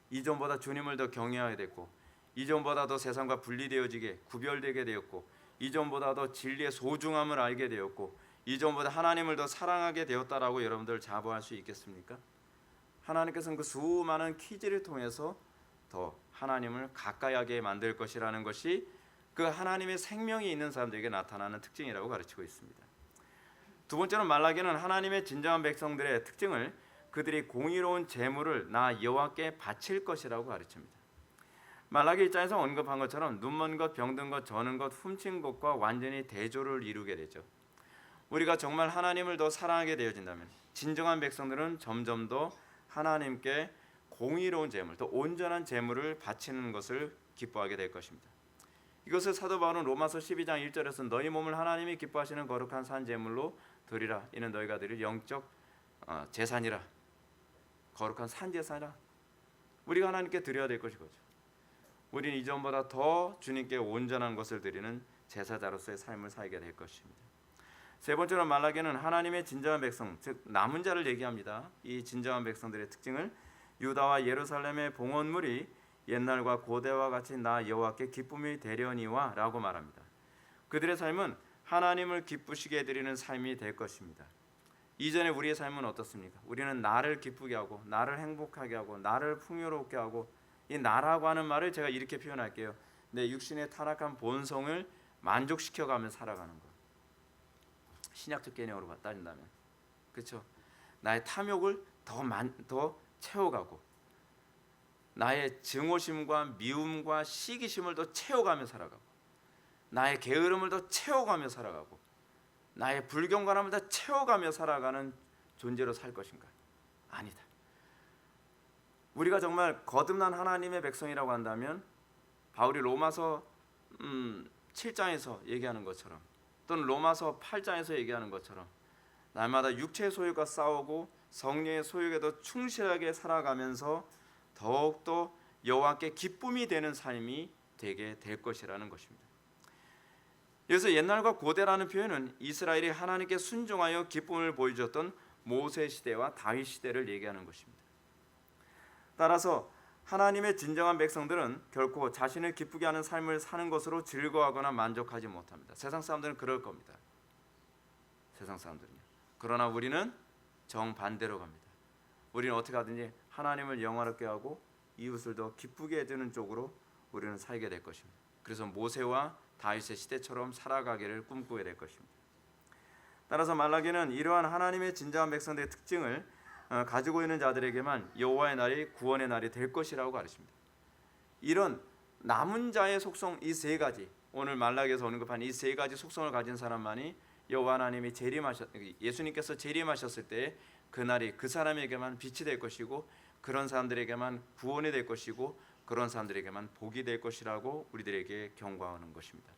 이전보다 주님을 더 경외해야 됐고, 이전보다 더 세상과 분리되어지게 구별되게 되었고, 이전보다 더 진리의 소중함을 알게 되었고, 이전보다 하나님을 더 사랑하게 되었다라고 여러분들 자부할 수 있겠습니까? 하나님께서는 그 수많은 퀴즈를 통해서 더 하나님을 가까이 하게 만들 것이라는 것이 그 하나님의 생명이 있는 사람들에게 나타나는 특징이라고 가르치고 있습니다. 두 번째로 말라기는 하나님의 진정한 백성들의 특징을 그들이 공의로운 재물을 나 여호와께 바칠 것이라고 가르칩니다. 말라기 1장에서 언급한 것처럼 눈먼 것, 병든 것, 저는 것, 훔친 것과 완전히 대조를 이루게 되죠. 우리가 정말 하나님을 더 사랑하게 되어진다면 진정한 백성들은 점점 더 하나님께 공의로운 재물, 더 온전한 재물을 바치는 것을 기뻐하게 될 것입니다. 이것을 사도 바울은 로마서 12장 1절에서 너희 몸을 하나님이 기뻐하시는 거룩한 산 제물로 드리라. 이는 너희가 드릴 영적 재산이라. 거룩한 산 제사라. 우리가 하나님께 드려야 될 것이거죠. 우리는 이전보다 더 주님께 온전한 것을 드리는 제사자로서의 삶을 살게 될 것입니다. 세 번째로 말라기는 하나님의 진정한 백성, 즉 남은 자를 얘기합니다. 이 진정한 백성들의 특징을 유다와 예루살렘의 봉헌물이 옛날과 고대와 같이 나 여호와께 기쁨이 되려니와 라고 말합니다. 그들의 삶은 하나님을 기쁘시게 해드리는 삶이 될 것입니다. 이전에 우리의 삶은 어떻습니까? 우리는 나를 기쁘게 하고 나를 행복하게 하고 나를 풍요롭게 하고, 이 나라고 하는 말을 제가 이렇게 표현할게요. 내 육신의 타락한 본성을 만족시켜가며 살아가는 것. 신약적 개념으로 따진다면, 그렇죠? 나의 탐욕을 더 채워가고, 나의 증오심과 미움과 시기심을 더 채워가며 살아가고, 나의 게으름을 더 채워가며 살아가고, 나의 불경건함을 더 채워가며 살아가는 존재로 살 것인가? 아니다. 우리가 정말 거듭난 하나님의 백성이라고 한다면 바울이 로마서 7장에서 얘기하는 것처럼, 또는 로마서 8장에서 얘기하는 것처럼 날마다 육체의 소욕과 싸우고 성령의 소욕에도 충실하게 살아가면서 더욱더 여호와께 기쁨이 되는 삶이 되게 될 것이라는 것입니다. 그래서 옛날과 고대라는 표현은 이스라엘이 하나님께 순종하여 기쁨을 보여줬던 모세 시대와 다윗 시대를 얘기하는 것입니다. 따라서 하나님의 진정한 백성들은 결코 자신을 기쁘게 하는 삶을 사는 것으로 즐거워하거나 만족하지 못합니다. 세상 사람들은 그럴 겁니다. 세상 사람들은요. 그러나 우리는 정반대로 갑니다. 우리는 어떻게 하든지 하나님을 영화롭게 하고 이웃을 더 기쁘게 해주는 쪽으로 우리는 살게 될 것입니다. 그래서 모세와 다윗의 시대처럼 살아가기를 꿈꾸게 될 것입니다. 따라서 말라기는 이러한 하나님의 진정한 백성들의 특징을 가지고 있는 자들에게만 여호와의 날이 구원의 날이 될 것이라고 가르칩니다. 이런 남은 자의 속성, 이 세 가지, 오늘 말라기에서 언급한 이 세 가지 속성을 가진 사람만이 여호와 하나님이 예수님께서 재림하셨을 때 그날이 그 사람에게만 빛이 될 것이고, 그런 사람들에게만 구원이 될 것이고, 그런 사람들에게만 복이 될 것이라고 우리들에게 경고하는 것입니다.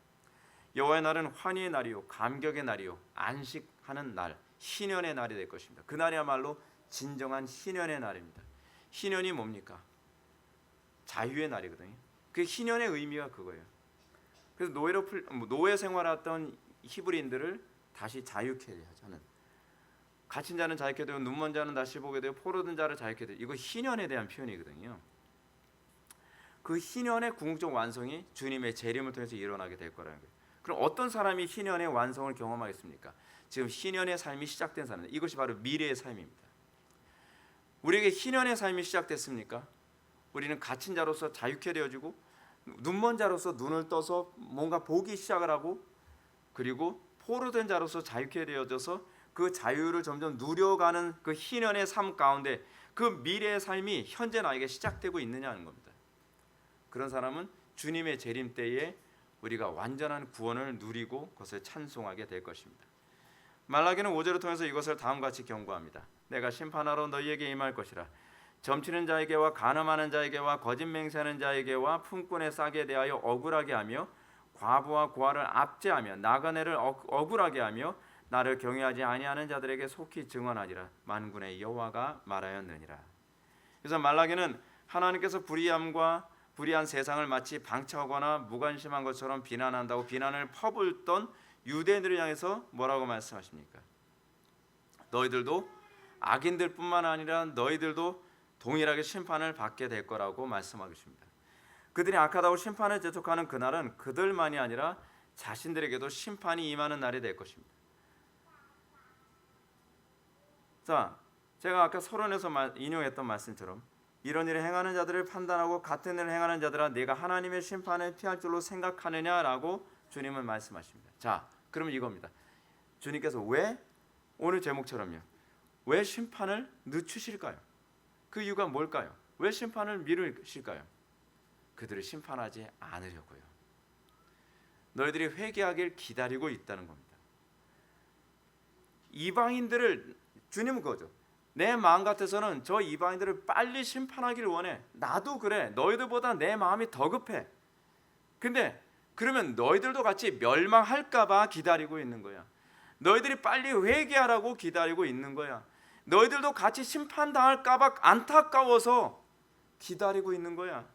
여호와의 날은 환희의 날이요, 감격의 날이요, 안식하는 날, 희년의 날이 될 것입니다. 그날이야말로 진정한 희년의 날입니다. 희년이 뭡니까? 자유의 날이거든요. 그 희년의 의미가 그거예요. 그래서 노예 생활했던 히브리인들을 다시 자유케 하는, 갇힌 자는 자유케 되고 눈먼 자는 다시 보게 되고 포로된 자를 자유케 되고, 이거 희년에 대한 표현이거든요. 그 희년의 궁극적 완성이 주님의 재림을 통해서 일어나게 될 거라는 거예요. 그럼 어떤 사람이 희년의 완성을 경험하겠습니까? 지금 희년의 삶이 시작된 사람, 이것이 바로 미래의 삶입니다. 우리에게 희년의 삶이 시작됐습니까? 우리는 갇힌 자로서 자유케 되어지고 눈먼 자로서 눈을 떠서 뭔가 보기 시작을 하고, 그리고 포로된 자로서 자유케 되어져서 그 자유를 점점 누려가는 그 희년의 삶 가운데 그 미래의 삶이 현재 나에게 시작되고 있느냐는 겁니다. 그런 사람은 주님의 재림 때에 우리가 완전한 구원을 누리고 그것을 찬송하게 될 것입니다. 말라기는 5절을 통해서 이것을 다음과 같이 경고합니다. 내가 심판하러 너희에게 임할 것이라. 점치는 자에게와 간음하는 자에게와 거짓 맹세하는 자에게와 품꾼의 싹에 대하여 억울하게 하며 과부와 고아를 압제하며 나그네를 억울하게 하며 나를 경외하지 아니하는 자들에게 속히 증언하리라. 만군의 여호와가 말하였느니라. 그래서 말라기는 하나님께서 불의한 세상을 마치 방치하거나 무관심한 것처럼 비난한다고 비난을 퍼붓던 유대인들을 향해서 뭐라고 말씀하십니까? 너희들도 악인들뿐만 아니라 너희들도 동일하게 심판을 받게 될 거라고 말씀하고 있습니다. 그들이 악하다고 심판을 재촉하는 그날은 그들만이 아니라 자신들에게도 심판이 임하는 날이 될 것입니다. 자, 제가 아까 서론에서 인용했던 말씀처럼 이런 일을 행하는 자들을 판단하고 같은 일을 행하는 자들아 네가 하나님의 심판을 피할 줄로 생각하느냐라고 주님은 말씀하십니다. 자, 그러면 이겁니다. 주님께서 왜 오늘 제목처럼요, 왜 심판을 늦추실까요? 그 이유가 뭘까요? 왜 심판을 미루실까요? 그들을 심판하지 않으려고요. 너희들이 회개하길 기다리고 있다는 겁니다. 이방인들을, 주님은 그거죠. 내 마음 같아서는 저 이방인들을 빨리 심판하길 원해. 나도 그래. 너희들보다 내 마음이 더 급해. 근데 그러면 너희들도 같이 멸망할까 봐 기다리고 있는 거야. 너희들이 빨리 회개하라고 기다리고 있는 거야. 너희들도 같이 심판당할까 봐 안타까워서 기다리고 있는 거야.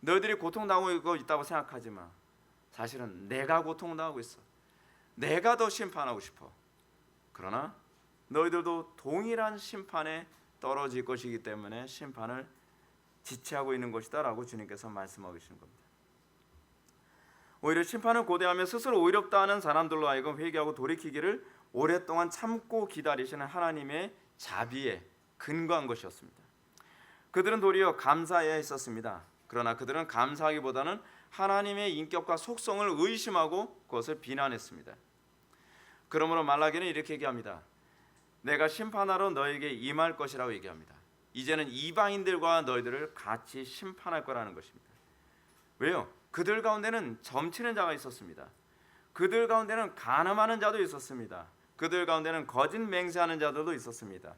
너희들이 고통당하고 있다고 생각하지 마. 사실은 내가 고통당하고 있어. 내가 더 심판하고 싶어. 그러나 너희들도 동일한 심판에 떨어질 것이기 때문에 심판을 지체하고 있는 것이다 라고 주님께서 말씀하고 계시는 겁니다. 오히려 심판을 고대하며 스스로 의롭다 하는 사람들로 하여금 회개하고 돌이키기를 오랫동안 참고 기다리시는 하나님의 자비에 근거한 것이었습니다. 그들은 도리어 감사해야 했었습니다. 그러나 그들은 감사하기보다는 하나님의 인격과 속성을 의심하고 그것을 비난했습니다. 그러므로 말라기는 이렇게 얘기합니다. 내가 심판하러 너에게 임할 것이라고 얘기합니다. 이제는 이방인들과 너희들을 같이 심판할 거라는 것입니다. 왜요? 그들 가운데는 점치는 자가 있었습니다. 그들 가운데는 간음하는 자도 있었습니다. 그들 가운데는 거짓 맹세하는 자들도 있었습니다.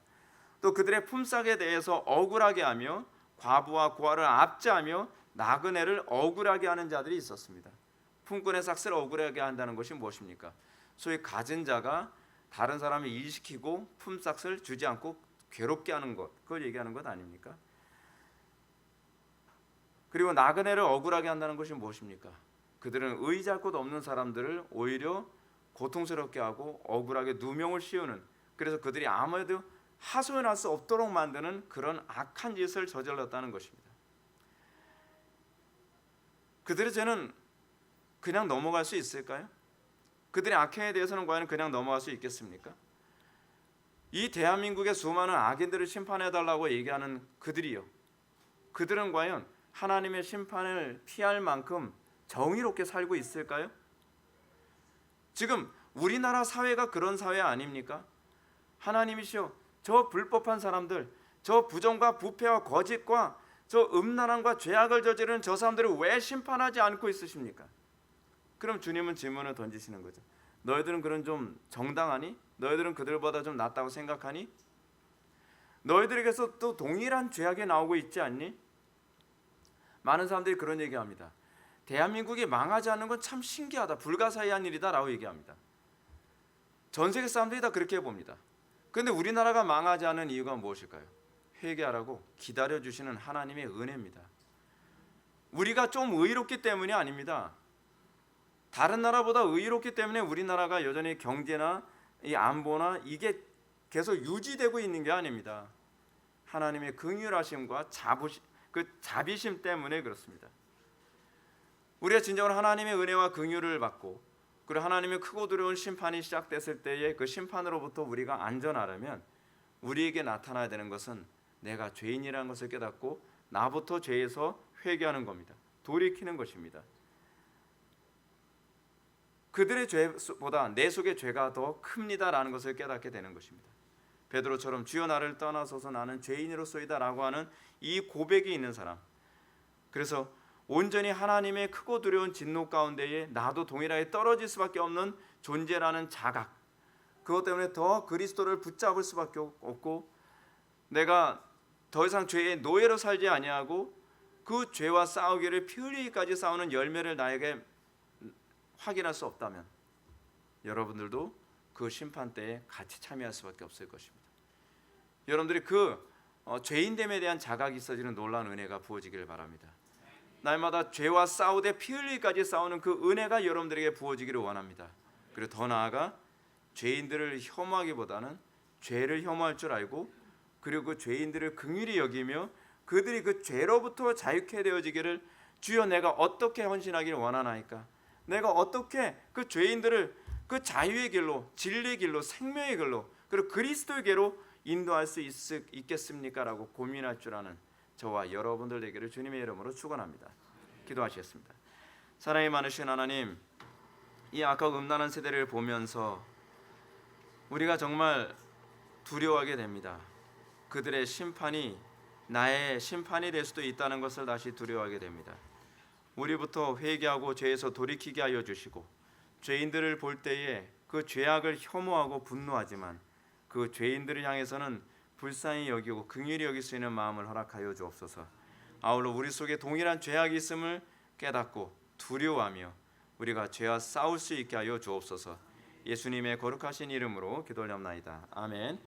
또 그들의 품삯에 대해서 억울하게 하며 과부와 고아를 압제하며 나그네를 억울하게 하는 자들이 있었습니다. 품꾼의 삭스를 억울하게 한다는 것이 무엇입니까? 소위 가진 자가 다른 사람을 일시키고 품삯을 주지 않고 괴롭게 하는 것, 그걸 얘기하는 것 아닙니까? 그리고 나그네를 억울하게 한다는 것이 무엇입니까? 그들은 의지할 곳 없는 사람들을 오히려 고통스럽게 하고 억울하게 누명을 씌우는, 그래서 그들이 아무래도 하소연할 수 없도록 만드는 그런 악한 짓을 저질렀다는 것입니다. 그들의 죄는 그냥 넘어갈 수 있을까요? 그들의 악행에 대해서는 과연 그냥 넘어갈 수 있겠습니까? 이 대한민국의 수많은 악인들을 심판해달라고 얘기하는 그들이요, 그들은 과연 하나님의 심판을 피할 만큼 정의롭게 살고 있을까요? 지금 우리나라 사회가 그런 사회 아닙니까? 하나님이시여, 저 불법한 사람들, 저 부정과 부패와 거짓과 저 음란함과 죄악을 저지르는 저 사람들을 왜 심판하지 않고 있으십니까? 그럼 주님은 질문을 던지시는 거죠. 너희들은 그런 좀 정당하니? 너희들은 그들보다 좀 낫다고 생각하니? 너희들에게서 또 동일한 죄악이 나오고 있지 않니? 많은 사람들이 그런 얘기합니다. 대한민국이 망하지 않는 건 참 신기하다, 불가사의한 일이다 라고 얘기합니다. 전 세계 사람들이 다 그렇게 봅니다. 그런데 우리나라가 망하지 않는 이유가 무엇일까요? 회개하라고 기다려주시는 하나님의 은혜입니다. 우리가 좀 의롭기 때문이 아닙니다. 다른 나라보다 의롭기 때문에 우리나라가 여전히 경제나 이 안보나 이게 계속 유지되고 있는 게 아닙니다. 하나님의 긍휼하심과 자비심 때문에 그렇습니다. 우리가 진정으로 하나님의 은혜와 긍휼을 받고 그리고 하나님의 크고 두려운 심판이 시작됐을 때에 그 심판으로부터 우리가 안전하려면 우리에게 나타나야 되는 것은 내가 죄인이라는 것을 깨닫고 나부터 죄에서 회개하는 겁니다. 돌이키는 것입니다. 그들의 죄보다 내 속의 죄가 더 큽니다라는 것을 깨닫게 되는 것입니다. 베드로처럼 주여 나를 떠나소서 나는 죄인으로소이다 라고 하는 이 고백이 있는 사람, 그래서 온전히 하나님의 크고 두려운 진노 가운데에 나도 동일하게 떨어질 수밖에 없는 존재라는 자각, 그것 때문에 더 그리스도를 붙잡을 수밖에 없고 내가 더 이상 죄의 노예로 살지 아니하고 그 죄와 싸우기를 피 흘리기까지 싸우는 열매를 나에게 확인할 수 없다면 여러분들도 그 심판 때에 같이 참여할 수밖에 없을 것입니다. 여러분들이 그 죄인됨에 대한 자각이 있어지는 놀라운 은혜가 부어지기를 바랍니다. 날마다 죄와 싸우되 피 흘리기까지 싸우는 그 은혜가 여러분들에게 부어지기를 원합니다. 그리고 더 나아가 죄인들을 혐오하기보다는 죄를 혐오할 줄 알고 그리고 그 죄인들을 긍휼히 여기며 그들이 그 죄로부터 자유케 되어지기를 주여 내가 어떻게 헌신하기를 원하나이까, 내가 어떻게 그 죄인들을 그 자유의 길로, 진리의 길로, 생명의 길로, 그리고 그리스도의 길로 인도할 수 있겠습니까? 라고 고민할 줄 아는 저와 여러분들 되기를 주님의 이름으로 축원합니다. 기도하시겠습니다. 사랑이 많으신 하나님, 이 악하고 음란한 세대를 보면서 우리가 정말 두려워하게 됩니다. 그들의 심판이 나의 심판이 될 수도 있다는 것을 다시 두려워하게 됩니다. 우리부터 회개하고 죄에서 돌이키게 하여 주시고 죄인들을 볼 때에 그 죄악을 혐오하고 분노하지만 그 죄인들을 향해서는 불쌍히 여기고 긍휼히 여길 수 있는 마음을 허락하여 주옵소서. 아울러 우리 속에 동일한 죄악이 있음을 깨닫고 두려워하며 우리가 죄와 싸울 수 있게 하여 주옵소서. 예수님의 거룩하신 이름으로 기도하옵나이다. 아멘.